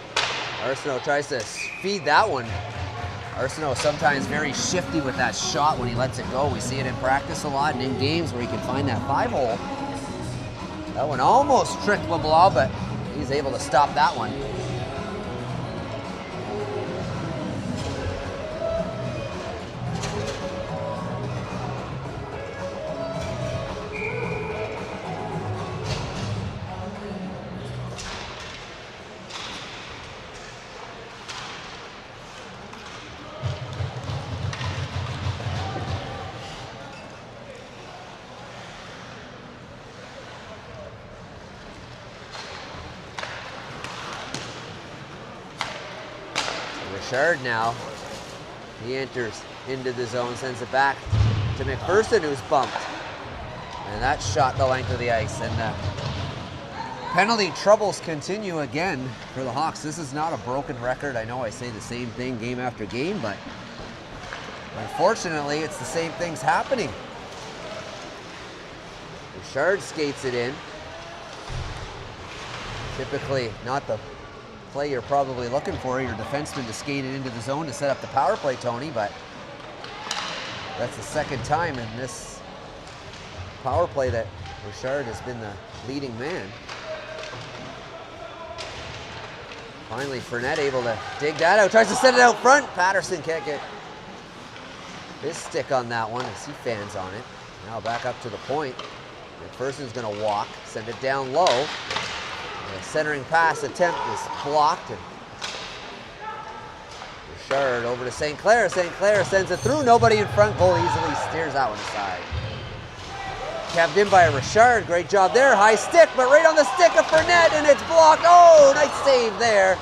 [SPEAKER 1] tries to feed that one. Arsenault sometimes very shifty with that shot when he lets it go. We see it in practice a lot and in games where he can find that 5-hole. That one almost tricked LeBlanc, but he's able to stop that one. Richard now, he enters into the zone, sends it back to McPherson, who's bumped. And that shot the length of the ice. And the penalty troubles continue again for the Hawks. This is not a broken record. I know I say the same thing game after game, but unfortunately, it's the same things happening. Richard skates it in. Typically not the play you're probably looking for, your defenseman to skate it into the zone to set up the power play, Tony, but that's the second time in this power play that Richard has been the leading man. Finally, Fournette able to dig that out, tries to send it out front. Patterson can't get his stick on that one as he fans on it. Now back up to the point. McPherson's going to walk, send it down low. The centering pass attempt is blocked. And Richard over to St. Clair. St. Clair sends it through. Nobody in front. Goal easily steers that one aside. Kept in by Richard. Great job there. High stick, but right on the stick of Fournette, and it's blocked. Oh, nice save there.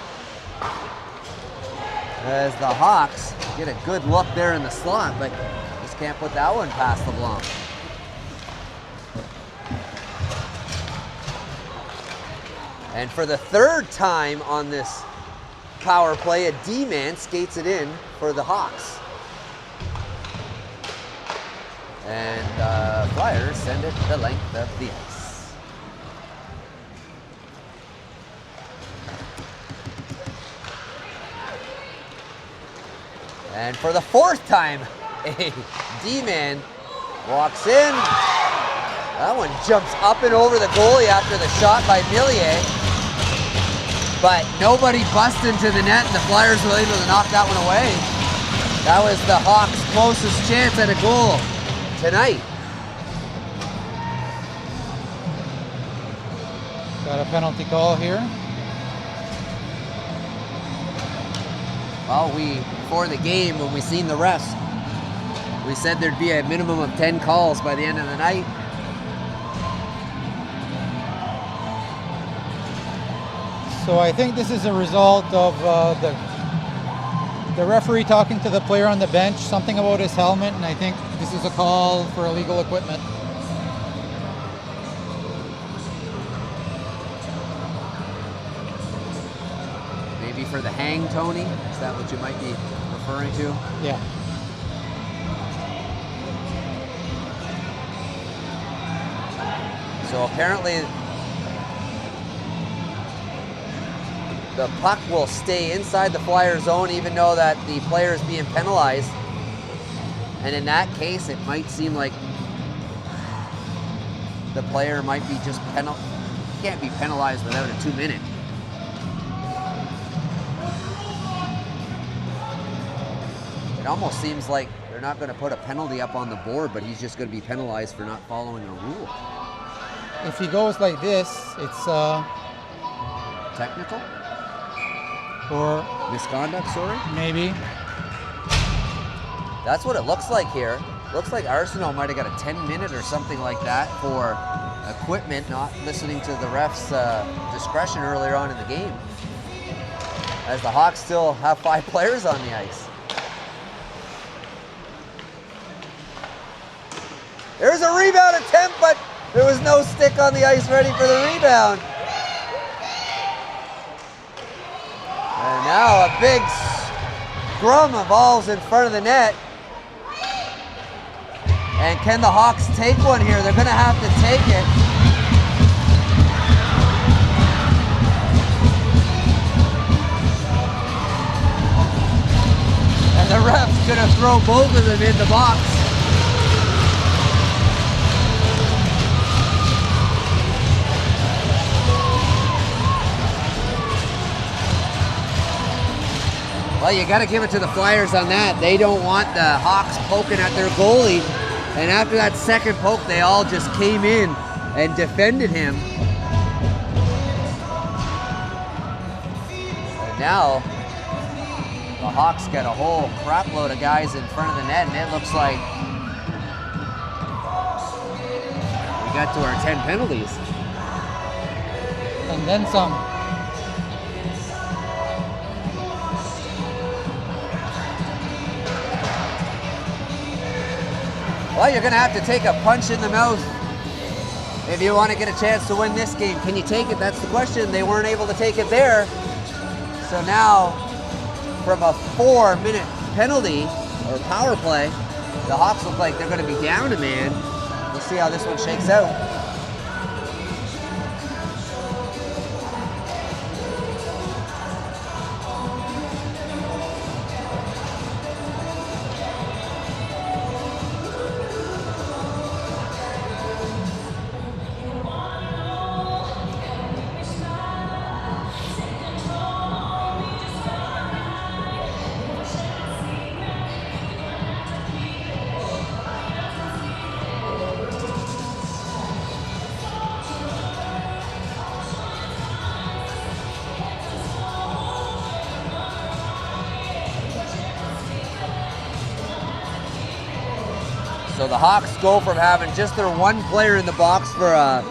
[SPEAKER 1] As the Hawks get a good look there in the slot, but just can't put that one past LeBlanc. And for the third time on this power play, a D-man skates it in for the Hawks. And Flyers send it the length of the ice. And for the fourth time, a D-man walks in. That one jumps up and over the goalie after the shot by Millier. But nobody busted into the net, and the Flyers were able to knock that one away. That was the Hawks' closest chance at a goal tonight.
[SPEAKER 2] Got a penalty call here.
[SPEAKER 1] Well, before the game, when we seen the refs, we said there'd be a minimum of 10 calls by the end of the night.
[SPEAKER 2] So I think this is a result of the referee talking to the player on the bench, something about his helmet, and I think this is a call for illegal equipment.
[SPEAKER 1] Maybe for the hang, Tony? Is that what you might be referring to?
[SPEAKER 2] Yeah.
[SPEAKER 1] So apparently the puck will stay inside the Flyer zone even though that the player is being penalized. And in that case, it might seem like the player might be just can't be penalized without a 2-minute. It almost seems like they're not going to put a penalty up on the board, but he's just going to be penalized for not following a rule.
[SPEAKER 2] If he goes like this, it's
[SPEAKER 1] Technical?
[SPEAKER 2] or
[SPEAKER 1] Misconduct, sorry?
[SPEAKER 2] maybe.
[SPEAKER 1] That's what it looks like here. Looks like Arsenal might have got a 10-minute or something like that for equipment, not listening to the ref's discretion earlier on in the game. As the Hawks still have 5 players on the ice. There's a rebound attempt, but there was no stick on the ice ready for the rebound. And now a big scrum evolves in front of the net. And can the Hawks take one here? They're going to have to take it. And the ref's going to throw both of them in the box. Well, you got to give it to the Flyers on that. They don't want the Hawks poking at their goalie. And after that second poke, they all just came in and defended him. And now, the Hawks get a whole crap load of guys in front of the net, and it looks like we got to our 10 penalties.
[SPEAKER 2] And then some.
[SPEAKER 1] Well, you're going to have to take a punch in the mouth if you want to get a chance to win this game. Can you take it? That's the question. They weren't able to take it there. So now, from a 4-minute penalty or power play, the Hawks look like they're going to be down a man. We'll see how this one shakes out. So the Hawks go from having just their one player in the box for a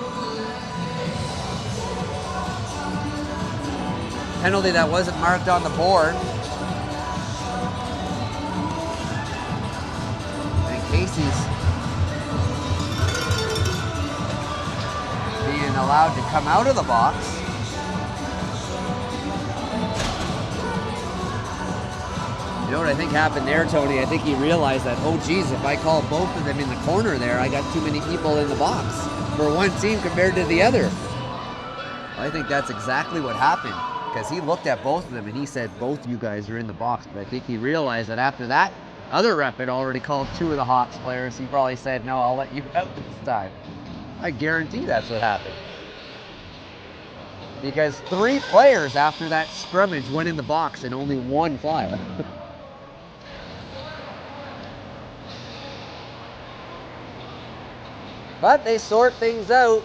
[SPEAKER 1] penalty that wasn't marked on the board. And Casey's being allowed to come out of the box. You know what I think happened there, Tony? I think he realized that, oh geez, if I call both of them in the corner there, I got too many people in the box for one team compared to the other. I think that's exactly what happened, because he looked at both of them and he said, both you guys are in the box. But I think he realized that after that other rep had already called two of the Hawks players, he probably said, no, I'll let you out this time. I guarantee that's what happened. Because 3 players after that scrummage went in the box and only 1 flyer. But they sort things out.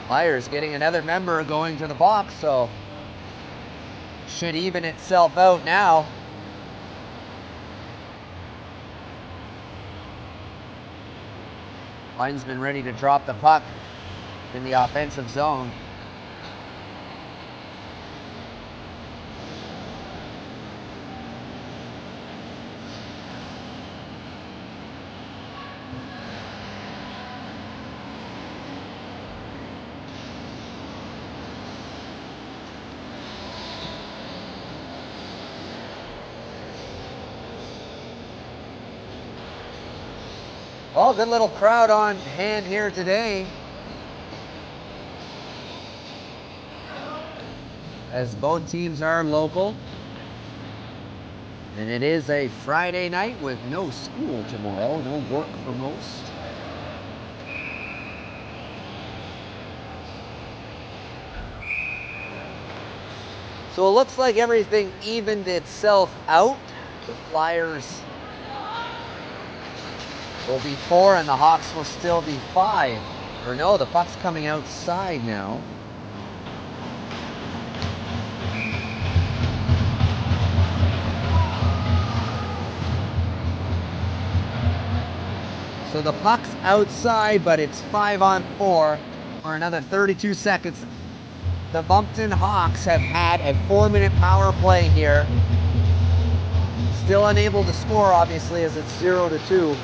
[SPEAKER 1] Flyers getting another member going to the box, so should even itself out now. Linesman ready to drop the puck in the offensive zone. Well, good little crowd on hand here today, as both teams are local, and it is a Friday night with no school tomorrow, no work for most. So it looks like everything evened itself out. The Flyers will be 4 and the Hawks will still be 5. Or no, the puck's coming outside now. So the puck's outside, but it's 5-on-4 for another 32 seconds. The Moncton Hawks have had a 4-minute power play here. Still unable to score, obviously, as it's 0-2.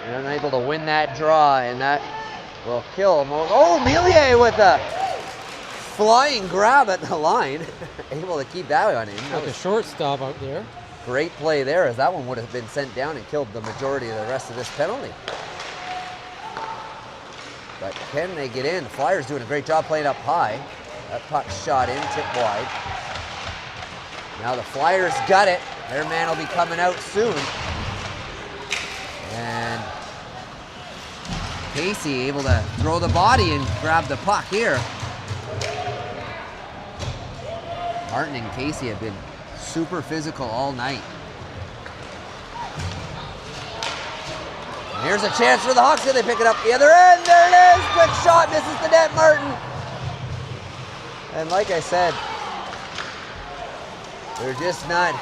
[SPEAKER 1] And unable to win that draw, and that will kill him. Oh, Millier with a flying grab at the line. Able to keep that on him.
[SPEAKER 2] Like a shortstop out there.
[SPEAKER 1] Great play there, as that one would have been sent down and killed the majority of the rest of this penalty. But can they get in? The Flyers doing a great job playing up high. That puck shot in, tipped wide. Now the Flyers got it. Their man will be coming out soon. And Casey able to throw the body and grab the puck here. Martin and Casey have been super physical all night. And here's a chance for the Hawks. Can they pick it up the other end? There it is! Quick shot, misses the net, Martin. And like I said, they're just not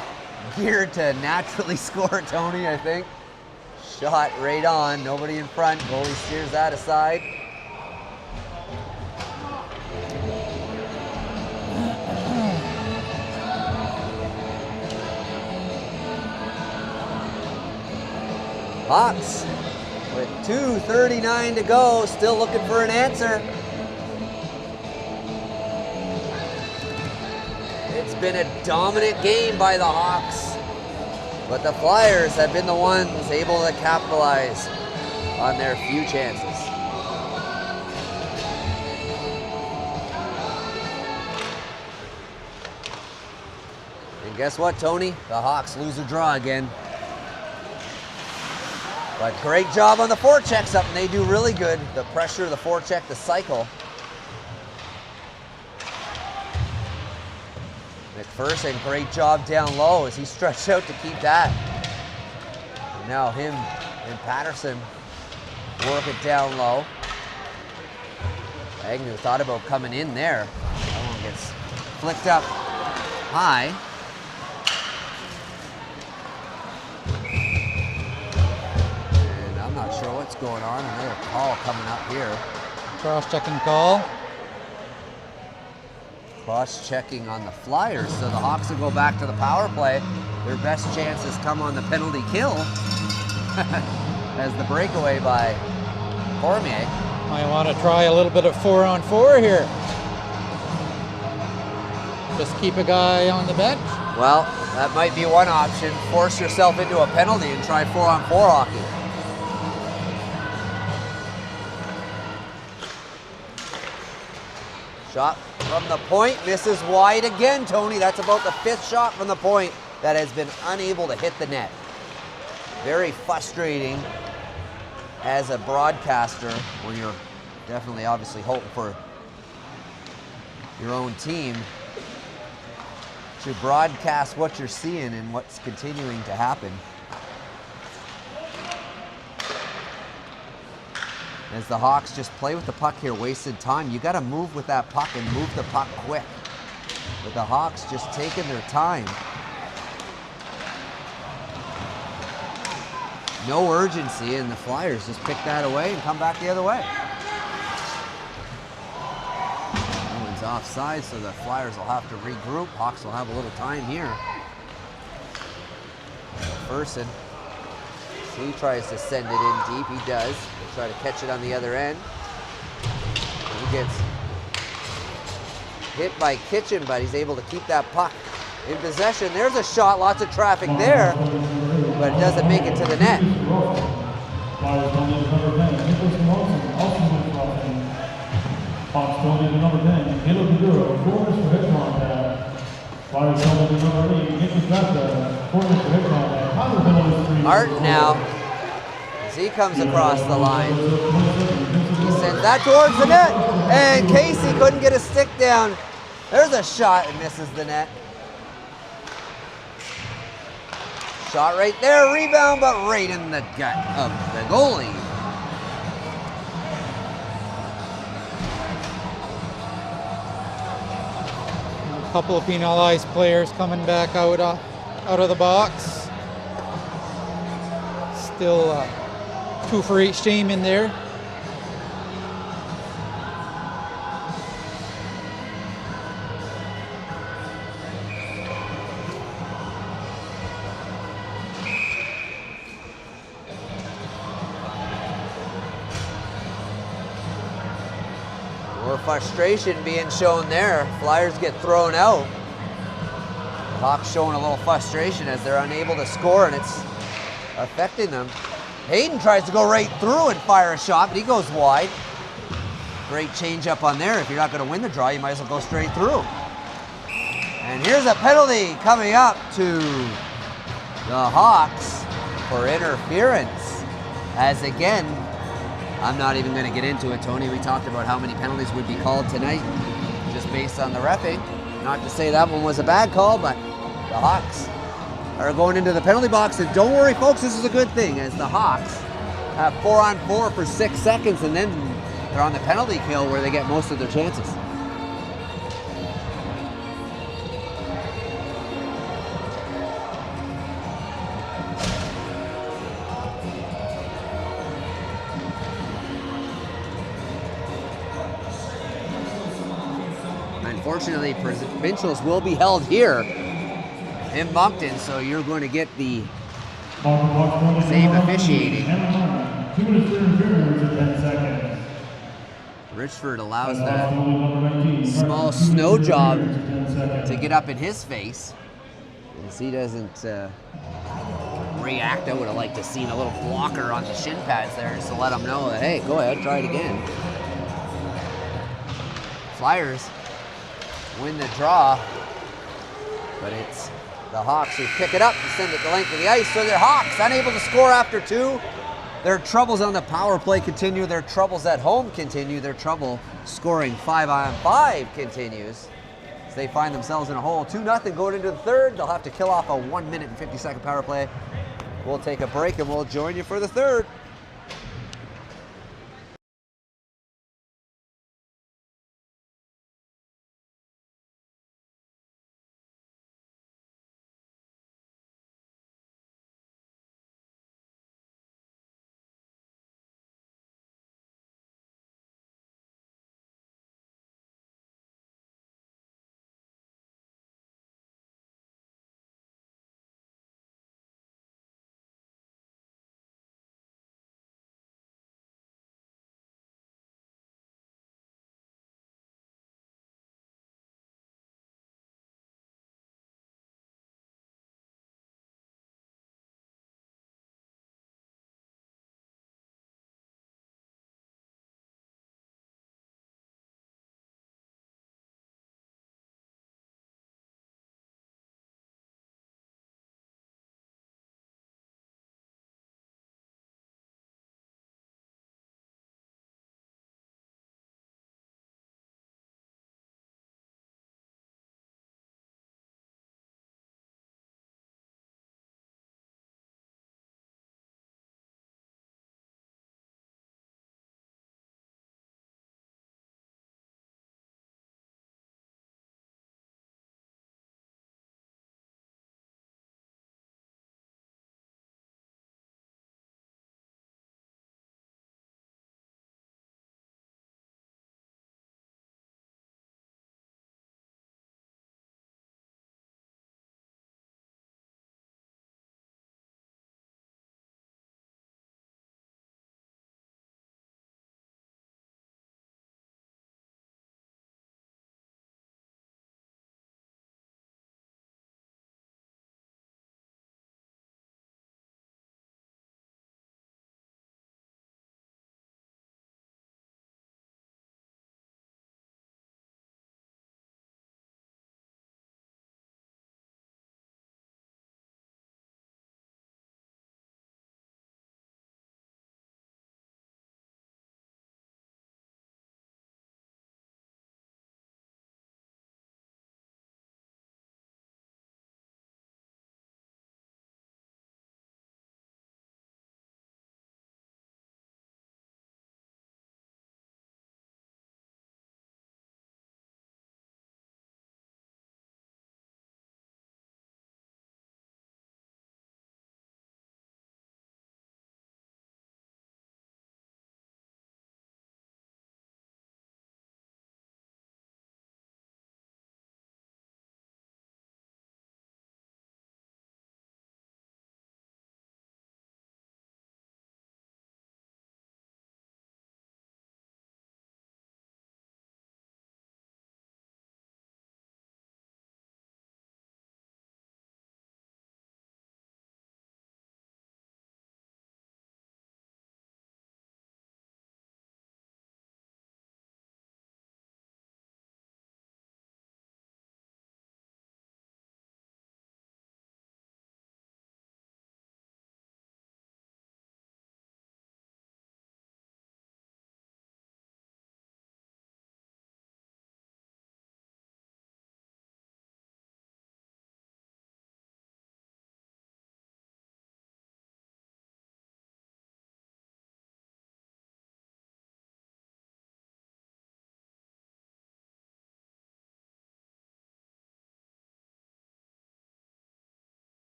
[SPEAKER 1] geared to naturally score, Tony, I think. Shot right on, nobody in front. Goalie steers that aside. Hawks with 2:39 to go, still looking for an answer. It's been a dominant game by the Hawks, but the Flyers have been the ones able to capitalize on their few chances. And guess what, Tony? The Hawks lose a draw again. But great job on the forecheck, something they do really good. The pressure, the forecheck, the cycle. McPherson, great job down low as he stretched out to keep that. And now him and Patterson work it down low. Agnew thought about coming in there. That one gets flicked up high. And I'm not sure what's going on. Another call coming up here.
[SPEAKER 2] Cross-checking call.
[SPEAKER 1] Cross-checking on the Flyers, so the Hawks will go back to the power play. Their best chances come on the penalty kill as the breakaway by Cormier.
[SPEAKER 2] Might want to try a little bit of 4-on-4 here. Just keep a guy on the bench.
[SPEAKER 1] Well, that might be one option. Force yourself into a penalty and try 4-on-4 hockey. Shot from the point, misses wide again, Tony. That's about the 5th shot from the point that has been unable to hit the net. Very frustrating as a broadcaster when you're definitely obviously hoping for your own team to broadcast what you're seeing and what's continuing to happen. As the Hawks just play with the puck here, wasted time. You got to move with that puck and move the puck quick. But the Hawks just taking their time. No urgency, and the Flyers just pick that away and come back the other way. No one's offside, so the Flyers will have to regroup. Hawks will have a little time here. Person, he tries to send it in deep. He does. Try to catch it on the other end. He gets hit by Kitchen, but he's able to keep that puck in possession. There's a shot, lots of traffic there, but it doesn't make it to the net. Martin now, as he comes across the line, he sends that towards the net, and Casey couldn't get a stick down. There's a shot and misses the net. Shot right there, rebound, but right in the gut of the goalie.
[SPEAKER 2] A couple of penalized players coming back out of the box. Still 2 for each team in there.
[SPEAKER 1] More frustration being shown there. Flyers get thrown out. The Hawks showing a little frustration as they're unable to score, and it's affecting them. Hayden tries to go right through and fire a shot, but he goes wide. Great change up on there. If you're not going to win the draw, you might as well go straight through. And here's a penalty coming up to the Hawks for interference. As again, I'm not even going to get into it, Tony. We talked about how many penalties would be called tonight just based on the reffing. Not to say that one was a bad call, but the Hawks are going into the penalty box. And don't worry, folks, this is a good thing, as the Hawks have 4-on-4 for 6 seconds, and then they're on the penalty kill where they get most of their chances. Unfortunately, provincials will be held here in Moncton, so you're going to get the same officiating. Richford allows the small snow job to get up in his face, as he doesn't react. I would have liked to have seen a little blocker on the shin pads there just to let him know that, hey, go ahead, try it again. Flyers win the draw, but it's the Hawks who pick it up and send it the length of the ice. So they're Hawks unable to score after 2. Their troubles on the power play continue. Their troubles at home continue. Their trouble scoring 5-on-5 continues. As they find themselves in a hole. 2-0 going into the third. They'll have to kill off a 1 minute and 50-second power play. We'll take a break and we'll join you for the third.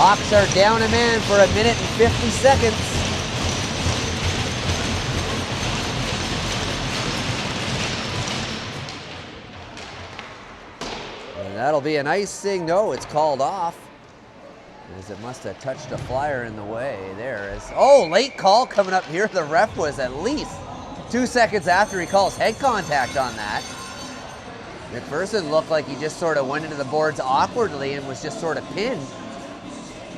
[SPEAKER 1] Hawks are down a man for 1 minute and 50 seconds. And that'll be an icing. No, it's called off, as it must have touched a flyer in the way. There is, oh, late call coming up here. The ref was at least 2 seconds after he calls head contact on that. McPherson looked like he just sort of went into the boards awkwardly and was just sort of pinned.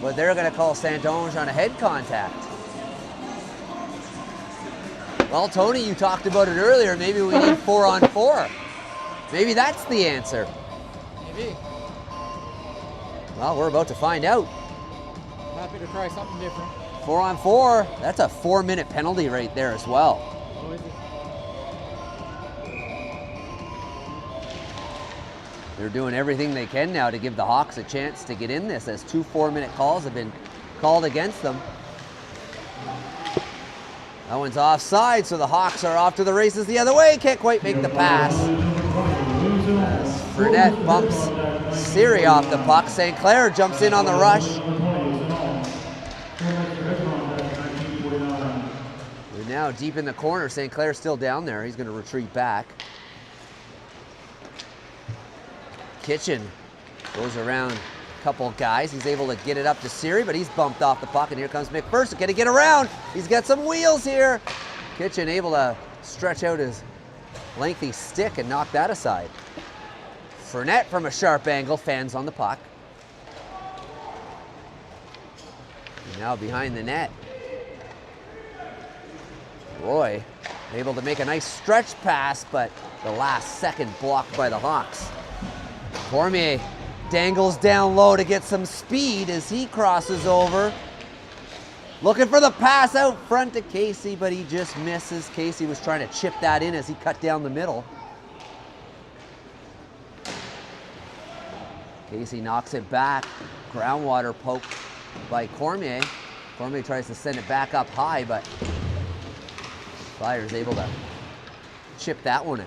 [SPEAKER 1] But they're going to call Saint-Onge on a head contact. Well, Tony, you talked about it earlier. Maybe we need 4-on-4. Maybe that's the answer.
[SPEAKER 2] Maybe.
[SPEAKER 1] Well, we're about to find out.
[SPEAKER 2] Happy to try something different.
[SPEAKER 1] 4-on-4, that's a 4-minute penalty right there as well.
[SPEAKER 2] Oh, is it?
[SPEAKER 1] They're doing everything they can now to give the Hawks a chance to get in this, as 2 4-minute calls have been called against them. That one's offside, so the Hawks are off to the races the other way. Can't quite make the pass. As Fournette bumps Siri off the puck. St. Clair jumps in on the rush. They're now deep in the corner. St. Clair's still down there. He's going to retreat back. Kitchen goes around a couple guys. He's able to get it up to Siri, but he's bumped off the puck, and here comes McPherson. Can he get around? He's got some wheels here. Kitchen able to stretch out his lengthy stick and knock that aside. Fournette from a sharp angle fans on the puck. And now behind the net. Roy able to make a nice stretch pass, but the last second blocked by the Hawks. Cormier dangles down low to get some speed as he crosses over. Looking for the pass out front to Casey, but he just misses. Casey was trying to chip that in as he cut down the middle. Casey knocks it back. Groundwater poke by Cormier. Cormier tries to send it back up high, but Flyers able to chip that one out.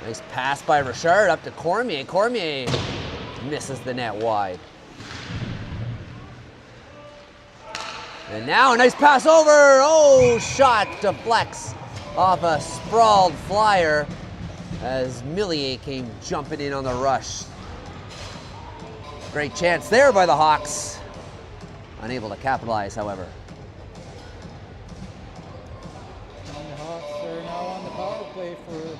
[SPEAKER 1] Nice pass by Richard up to Cormier. Cormier misses the net wide. And now a nice pass over. Oh, shot deflects off a sprawled Flyer as Millier came jumping in on the rush. Great chance there by the Hawks. Unable to capitalize, however.
[SPEAKER 2] And the Hawks are now on the power play for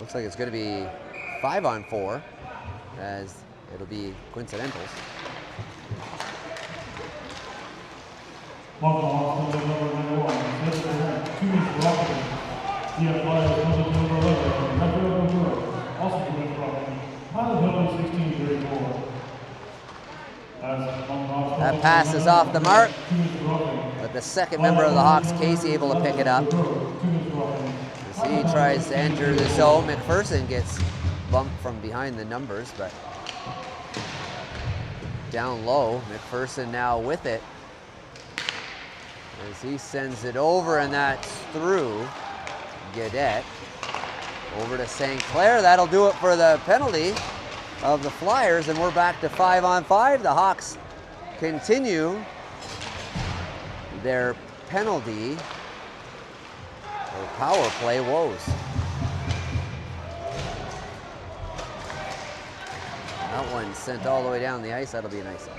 [SPEAKER 1] Looks like it's going to be 5-on-4, as it'll be coincidentals.
[SPEAKER 3] Moncton Hawks number 91, 2 minutes blocking. CF Flyers number 11, Metro also 2 minutes blocking. Pilot penalty 16-34.
[SPEAKER 1] That pass is off the mark, but the second member of the Hawks, Casey, able to pick it up. As he tries to enter the zone, McPherson gets bumped from behind the numbers, but down low. McPherson now with it as he sends it over, and that's through Gaudette. Over to St. Clair. That'll do it for the penalty of the Flyers, and we're back to 5-on-5. The Hawks continue their penalty or power play woes. That one sent all the way down the ice. That'll be a nice one.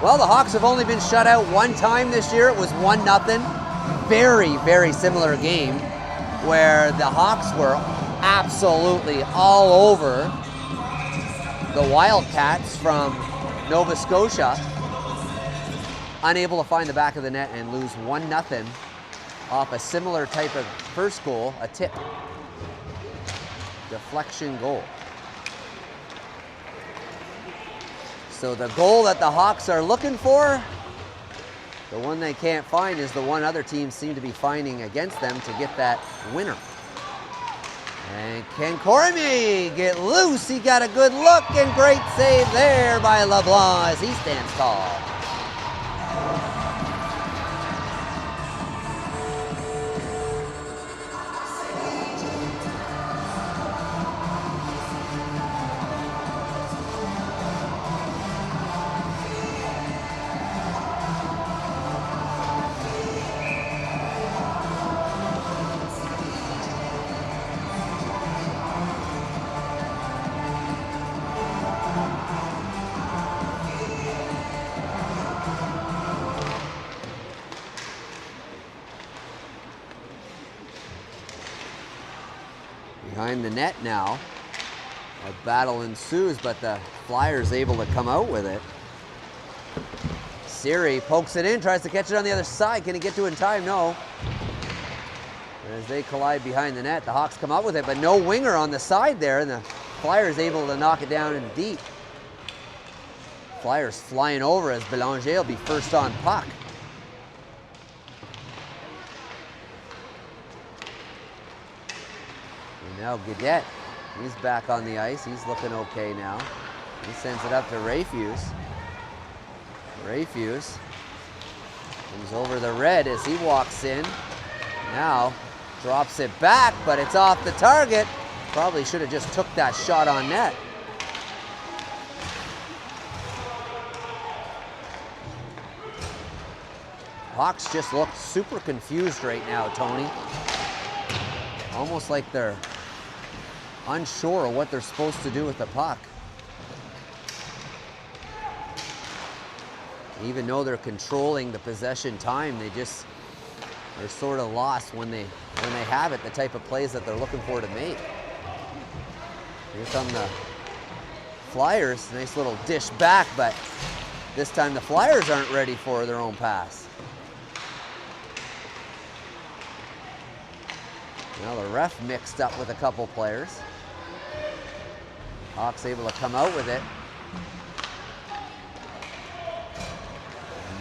[SPEAKER 1] Well, the Hawks have only been shut out one time this year. It was 1-0. Very, very similar game where the Hawks were absolutely all over the Wildcats from Nova Scotia, unable to find the back of the net and lose 1-0 off a similar type of first goal, a tip, deflection goal. So the goal that the Hawks are looking for, the one they can't find, is the one other teams seem to be finding against them to get that winner. And can Cormier get loose? He got a good look, and great save there by LeBlanc as he stands tall. Behind the net now. A battle ensues, but the Flyers able to come out with it. Siri pokes it in, tries to catch it on the other side. Can he get to it in time? No. As they collide behind the net, the Hawks come up with it, but no winger on the side there, and the Flyers able to knock it down in deep. Flyers flying over as Belanger will be first on puck. Now Gaudette, he's back on the ice. He's looking okay now. He sends it up to Rayfuse. Rayfuse comes over the red as he walks in. Now drops it back, but it's off the target. Probably should have just took that shot on net. Hawks just look super confused right now, Tony. Almost like they're unsure of what they're supposed to do with the puck. Even though they're controlling the possession time, they're sort of lost when they have it, the type of plays that they're looking for to make. Here come the Flyers, nice little dish back, but this time the Flyers aren't ready for their own pass. Now the ref mixed up with a couple players. Hawks able to come out with it.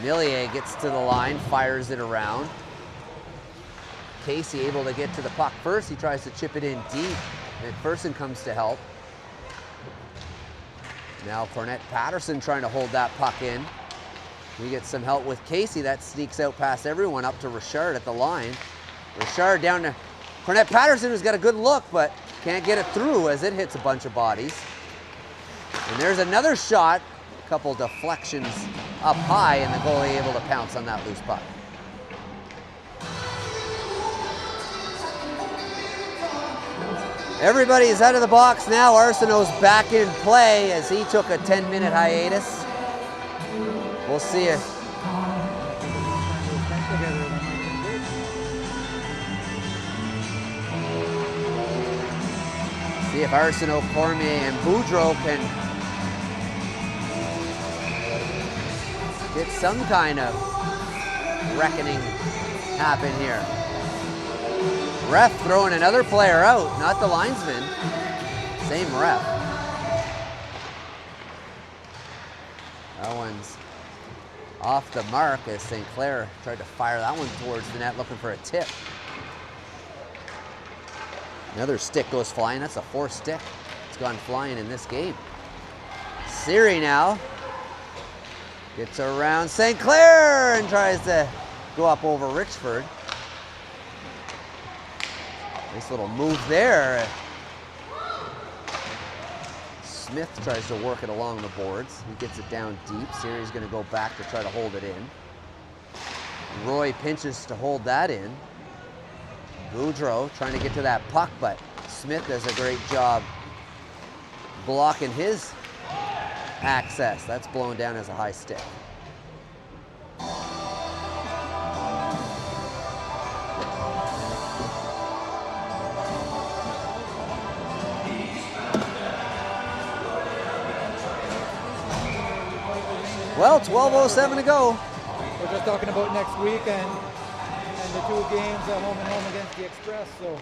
[SPEAKER 1] Millier gets to the line, fires it around. Casey able to get to the puck first. He tries to chip it in deep. McPherson comes to help. Now Cornette Patterson trying to hold that puck in. We get some help with Casey. That sneaks out past everyone up to Richard at the line. Richard down to Cornette Patterson, who's got a good look, but can't get it through as it hits a bunch of bodies. And there's another shot, a couple deflections up high, and the goalie able to pounce on that loose puck. Everybody's out of the box now. Arsenault's back in play as he took a 10-minute hiatus. We'll see if See if Arsenault, Cormier, and Boudreau can get some kind of reckoning happen here. Ref throwing another player out, not the linesman. Same ref. That one's off the mark as St. Clair tried to fire that one towards the net looking for a tip. Another stick goes flying. That's a fourth stick. It's gone flying in this game. Siri now gets around St. Clair and tries to go up over Richford. Nice little move there. Smith tries to work it along the boards. He gets it down deep. Siri's going to go back to try to hold it in. Roy pinches to hold that in. Boudreau trying to get to that puck, but Smith does a great job blocking his access. That's blown down as a high stick. Well, 12:07 to go.
[SPEAKER 2] We're just talking about next week and the two games at home and home against the Express. So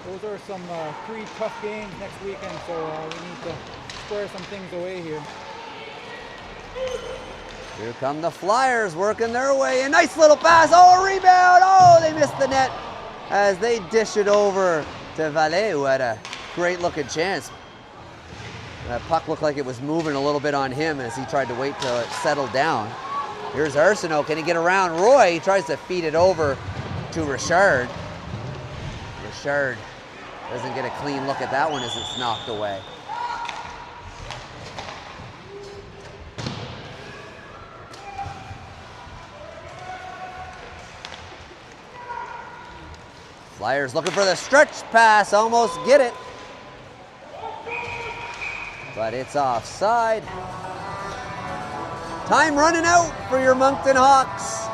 [SPEAKER 2] those are some 3 tough games next weekend. So we need to square some things away here.
[SPEAKER 1] Here come the Flyers working their way. A nice little pass. Oh, a rebound. Oh, they missed the net as they dish it over to Valet, who had a great looking chance. That puck looked like it was moving a little bit on him as he tried to wait till it settled down. Here's Arsenault. Can he get around Roy? He tries to feed it over to Richard. Richard doesn't get a clean look at that one as it's knocked away. Flyers looking for the stretch pass, almost get it. But it's offside. Time running out for your Moncton Hawks.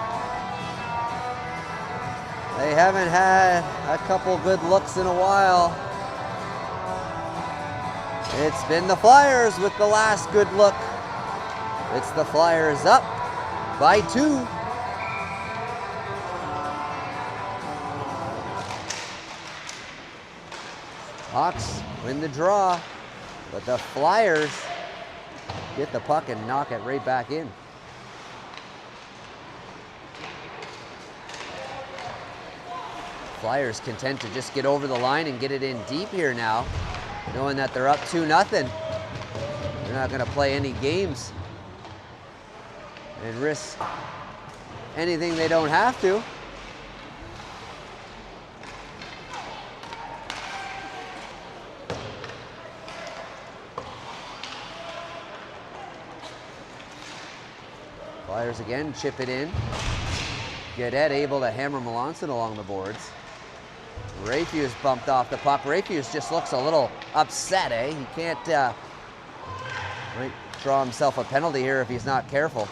[SPEAKER 1] They haven't had a couple good looks in a while. It's been the Flyers with the last good look. It's the Flyers up by 2. Hawks win the draw, but the Flyers get the puck and knock it right back in. Flyers content to just get over the line and get it in deep here now, knowing that they're up 2-0. They're not going to play any games and risk anything they don't have to. Flyers again chip it in. Gadet able to hammer Melanson along the boards. Rayfuse bumped off the puck. Rayfuse just looks a little upset, eh? He can't might draw himself a penalty here if he's not careful.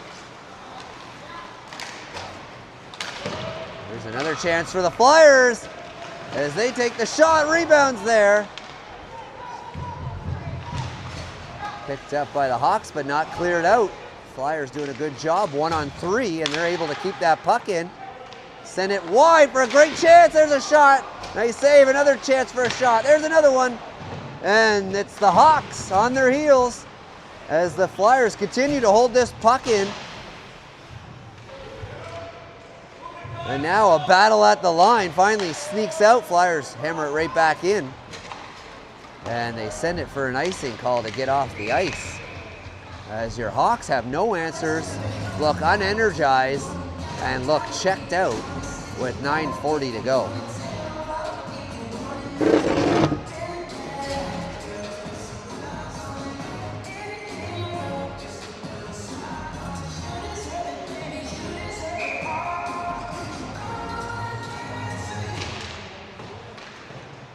[SPEAKER 1] There's another chance for the Flyers as they take the shot. Rebounds there. Picked up by the Hawks, but not cleared out. Flyers doing a good job, 1-on-3, and they're able to keep that puck in. Send it wide for a great chance. There's a shot. Nice save. Another chance for a shot. There's another one. And it's the Hawks on their heels as the Flyers continue to hold this puck in. And now a battle at the line. Finally sneaks out. Flyers hammer it right back in. And they send it for an icing call to get off the ice. As your Hawks have no answers, look unenergized, and look checked out with 9:40 to go.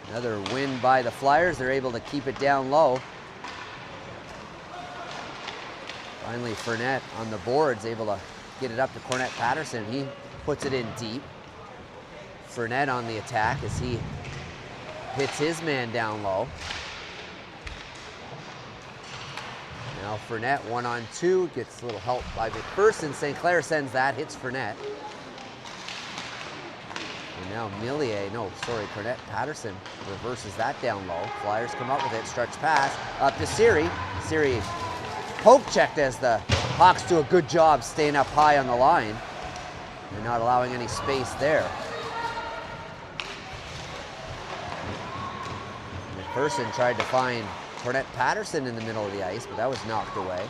[SPEAKER 1] Another win by the Flyers. They're able to keep it down low. Finally, Fournette on the boards, able to get it up to Cornette Patterson. He puts it in deep. Fournette on the attack as he hits his man down low. Now Fournette 1-on-2, gets a little help by McPherson. St. Clair sends that, hits Fournette. And now Cornette Patterson reverses that down low. Flyers come up with it, stretch pass up to Siri. Siri poke checked as the Hawks do a good job staying up high on the line and not allowing any space there. McPherson tried to find Cornette Patterson in the middle of the ice, but that was knocked away.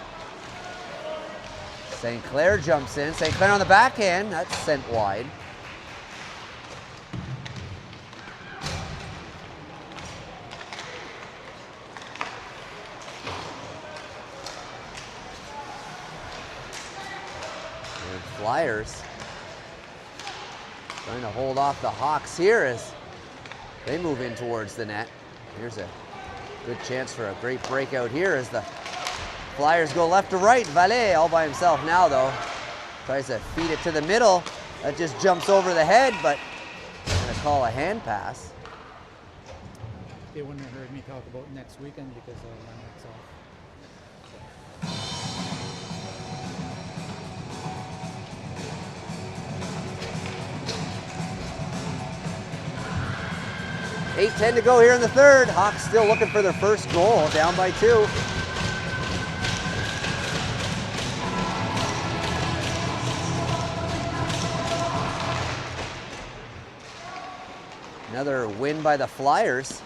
[SPEAKER 1] St. Clair jumps in. St. Clair on the backhand. That's sent wide. And Flyers trying to hold off the Hawks here as they move in towards the net. Here's a good chance for a great breakout here as the Flyers go left to right. Vallée all by himself now, though. Tries to feed it to the middle. That just jumps over the head, but I'm going to call a hand pass.
[SPEAKER 2] They wouldn't have heard me talk about next weekend because my mic's off.
[SPEAKER 1] 8:10 to go here in the third. Hawks still looking for their first goal, down by 2. Another win by the Flyers.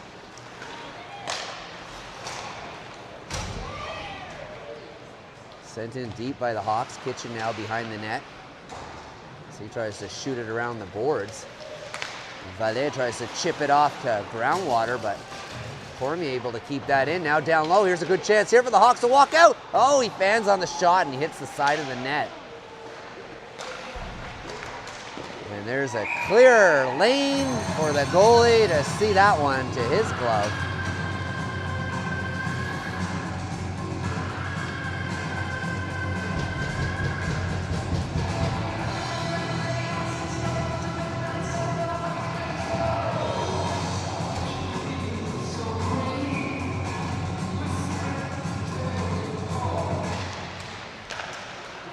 [SPEAKER 1] Sent in deep by the Hawks. Kitchen now behind the net. So he tries to shoot it around the boards. Vallée tries to chip it off to Groundwater, but Cormier able to keep that in. Now down low, here's a good chance here for the Hawks to walk out. Oh, he fans on the shot and he hits the side of the net. And there's a clear lane for the goalie to see that one to his glove.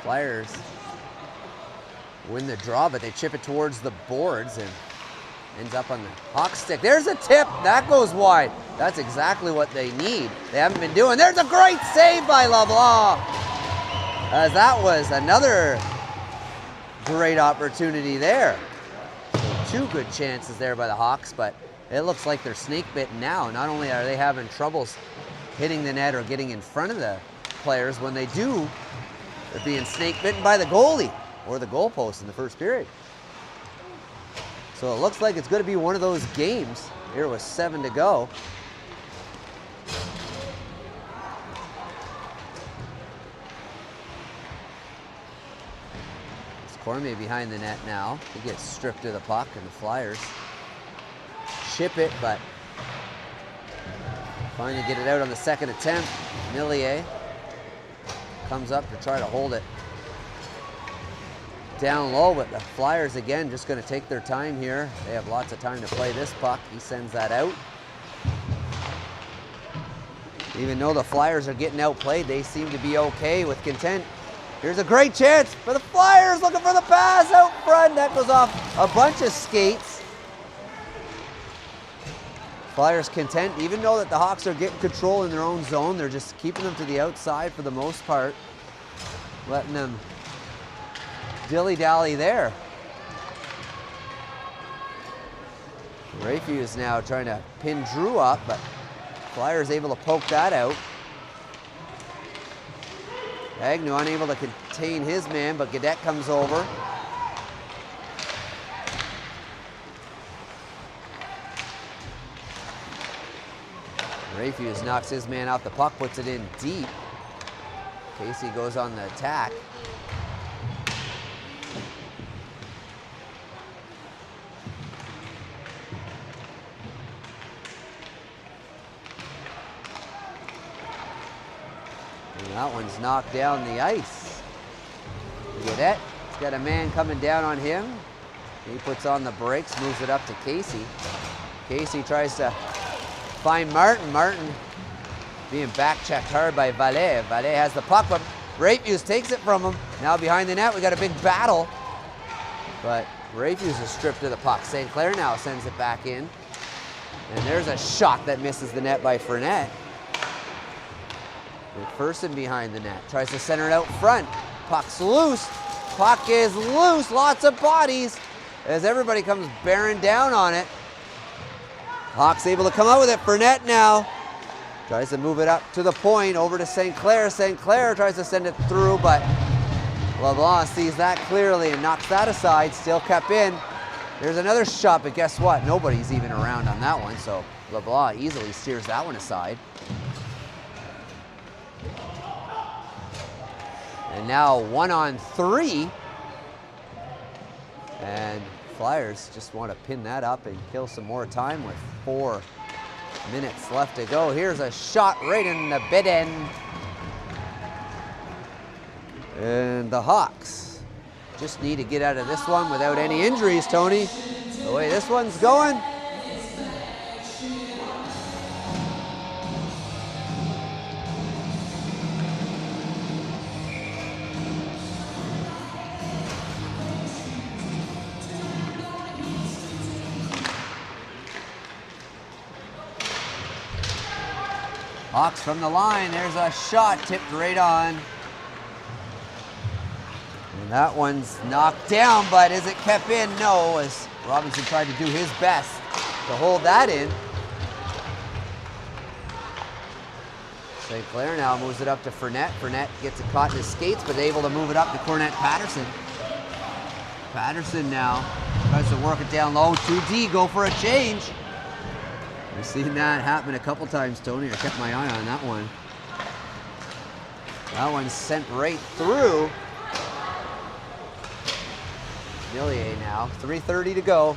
[SPEAKER 1] Flyers win the draw, but they chip it towards the boards and ends up on the Hawks stick. There's a tip. That goes wide. That's exactly what they need. They haven't been doing. There's a great save by LeBlanc. As that was another great opportunity there. So 2 good chances there by the Hawks, but it looks like they're snake bitten now. Not only are they having troubles hitting the net or getting in front of the players, when they do, they're being snake bitten by the goalie or the goalpost in the first period. So it looks like it's going to be one of those games here with 7 to go. It's Cormier behind the net now. He gets stripped of the puck and the Flyers chip it, but finally get it out on the second attempt. Millier comes up to try to hold it down low, but the Flyers again just going to take their time here. They have lots of time to play this puck. He sends that out. Even though the Flyers are getting outplayed, they seem to be okay with content. Here's a great chance for the Flyers, looking for the pass out front. That goes off a bunch of skates. Flyers content, even though that the Hawks are getting control in their own zone, they're just keeping them to the outside for the most part, letting them dilly-dally there. Rayfuse now trying to pin Drew up, but Flyers able to poke that out. Agnew unable to contain his man, but Gaudette comes over. Rayfuse knocks his man off the puck, puts it in deep. Casey goes on the attack. And that one's knocked down the ice. Gaudette, he's got a man coming down on him. He puts on the brakes, moves it up to Casey. Casey tries to find Martin. Martin being back-checked hard by Valet. Valet has the puck, but Rayfuse takes it from him. Now behind the net, we got a big battle. But Rayfuse is stripped of the puck. St. Clair now sends it back in. And there's a shot that misses the net by Fournette. McPherson behind the net. Tries to center it out front. Puck's loose. Puck is loose. Lots of bodies as everybody comes bearing down on it. Hawks able to come out with it. Fournette now tries to move it up to the point, over to St. Clair. St. Clair tries to send it through, but LeBlanc sees that clearly and knocks that aside. Still kept in. There's another shot, but guess what? Nobody's even around on that one, so LeBlanc easily steers that one aside. And now 1-on-3. And Flyers just want to pin that up and kill some more time with 4 minutes left to go. Here's a shot right in the bid end. And the Hawks just need to get out of this one without any injuries, Tony. The way this one's going. Hawks from the line, there's a shot tipped right on. And that one's knocked down, but is it kept in? No, as Robinson tried to do his best to hold that in. St. Clair now moves it up to Fournette. Fournette gets it caught in his skates, but able to move it up to Cornette Patterson. Patterson now tries to work it down low. 2D, go for a change. We've seen that happen a couple times, Tony. I kept my eye on that one. That one's sent right through. Millier now, 3:30 to go.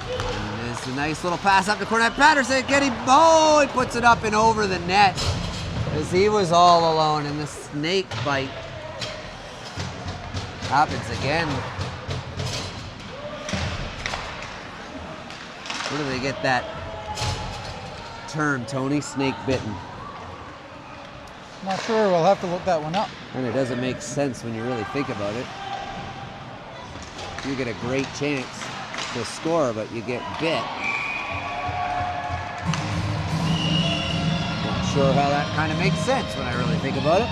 [SPEAKER 1] And there's a nice little pass up to Cornette Patterson. Oh, he puts it up and over the net as he was all alone, and the snake bite happens again. Where do they get that term, Tony? Snake bitten.
[SPEAKER 2] Not sure, we'll have to look that one up.
[SPEAKER 1] And it doesn't make sense when you really think about it. You get a great chance to score, but you get bit. Not sure how that kind of makes sense when I really think about it.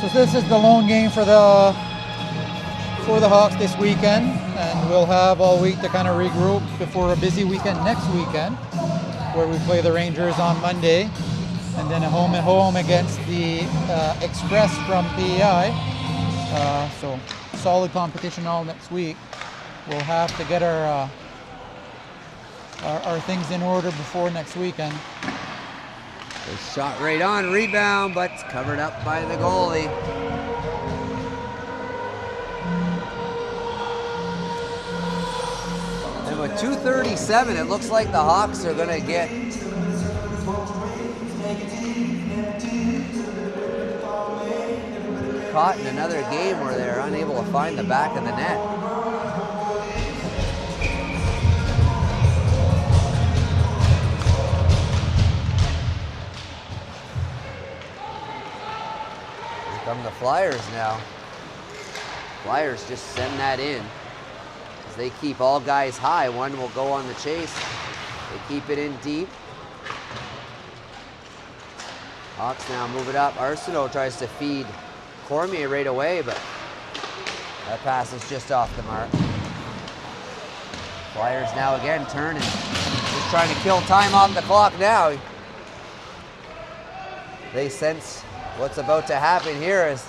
[SPEAKER 2] So this is the lone game for the Hawks this weekend, and we'll have all week to kind of regroup before a busy weekend next weekend, where we play the Rangers on Monday, and then a home and home against the Express from PEI. So solid competition all next week. We'll have to get our things in order before next weekend.
[SPEAKER 1] The shot right on, rebound, but it's covered up by the goalie. And with 2:37, it looks like the Hawks are going to get caught in another game where they're unable to find the back of the net. Come the Flyers now. Flyers just send that in. As they keep all guys high, one will go on the chase. They keep it in deep. Hawks now move it up. Arsenault tries to feed Cormier right away, but that pass is just off the mark. Flyers now again turning. Just trying to kill time off the clock now. They sense what's about to happen here as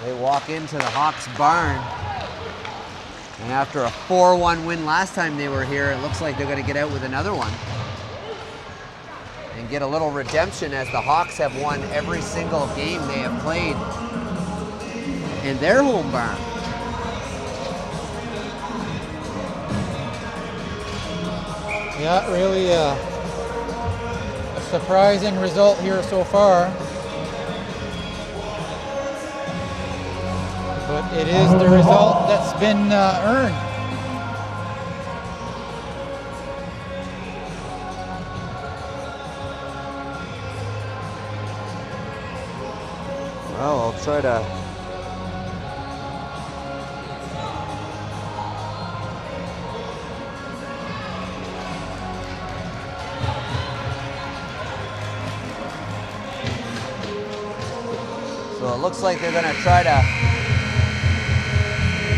[SPEAKER 1] they walk into the Hawks barn. And after a 4-1 win last time they were here, it looks like they're going to get out with another one and get a little redemption, as the Hawks have won every single game they have played in their home barn.
[SPEAKER 2] Yeah, really a surprising result here so far. But it is the result that's been earned.
[SPEAKER 1] Well, I'll try to. So it looks like they're going to try to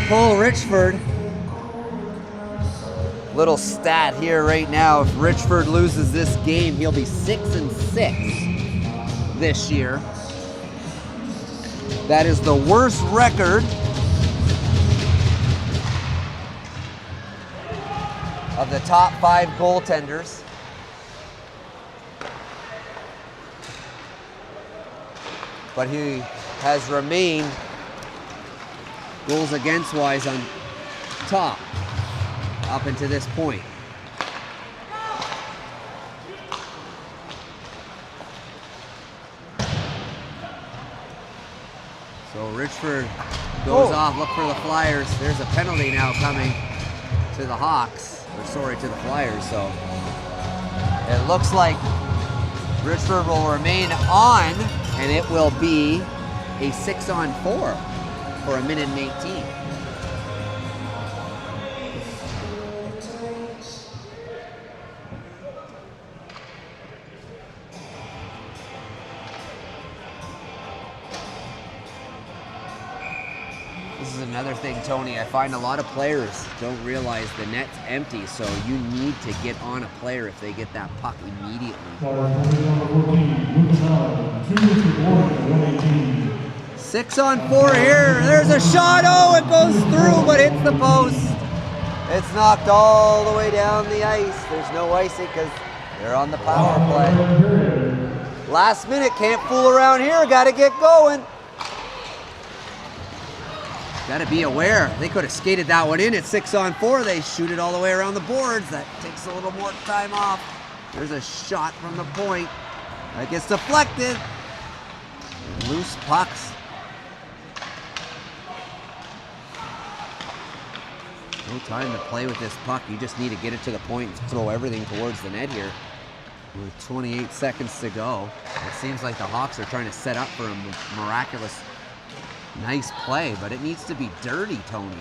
[SPEAKER 1] pull Richford. Little stat here right now. If Richford loses this game, he'll be 6-6 this year. That is the worst record of the top 5 goaltenders. But he has remained goals against wise on top up until this point. So Richford goes off, look for the Flyers. There's a penalty now coming to the Hawks, or sorry, to the Flyers. So it looks like Richford will remain on, and it will be a 6-on-4 for 1:18. This is another thing, Tony. I find a lot of players don't realize the net's empty, so you need to get on a player if they get that puck immediately. 6-on-4 here. There's a shot. Oh, it goes through, but hits the post. It's knocked all the way down the ice. There's no icing because they're on the power play. Last minute, can't fool around here. Got to get going. Got to be aware. They could have skated that one in at 6-on-4. They shoot it all the way around the boards. That takes a little more time off. There's a shot from the point. That gets deflected. Loose pucks. No time to play with this puck. You just need to get it to the point and throw everything towards the net here. With 28 seconds to go. It seems like the Hawks are trying to set up for a miraculous nice play, but it needs to be dirty, Tony.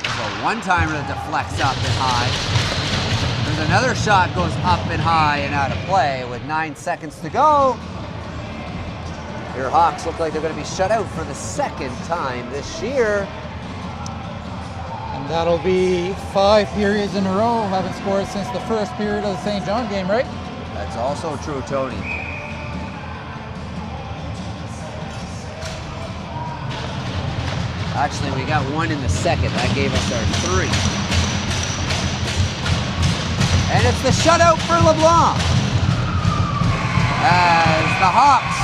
[SPEAKER 1] There's a one-timer that deflects up and high. There's another shot goes up and high and out of play with 9 seconds to go. Your Hawks look like they're going to be shut out for the second time this year.
[SPEAKER 2] And that'll be 5 periods in a row. Haven't scored since the first period of the St. John game, right?
[SPEAKER 1] That's also true, Tony. Actually, we got 1 in the second. That gave us our 3. And it's the shutout for LeBlanc. As the Hawks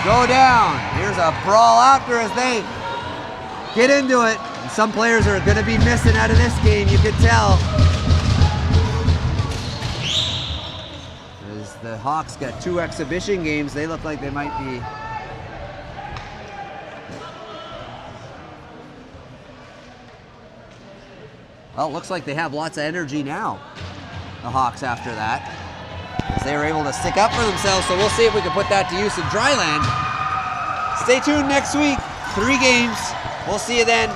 [SPEAKER 1] go down. Here's a brawl after as they get into it. And some players are going to be missing out of this game, you can tell. As the Hawks got 2 exhibition games, they look like they might be well, it looks like they have lots of energy now, the Hawks, after that, as they were able to stick up for themselves. So we'll see if we can put that to use in Dryland. Stay tuned next week. 3 games. We'll see you then.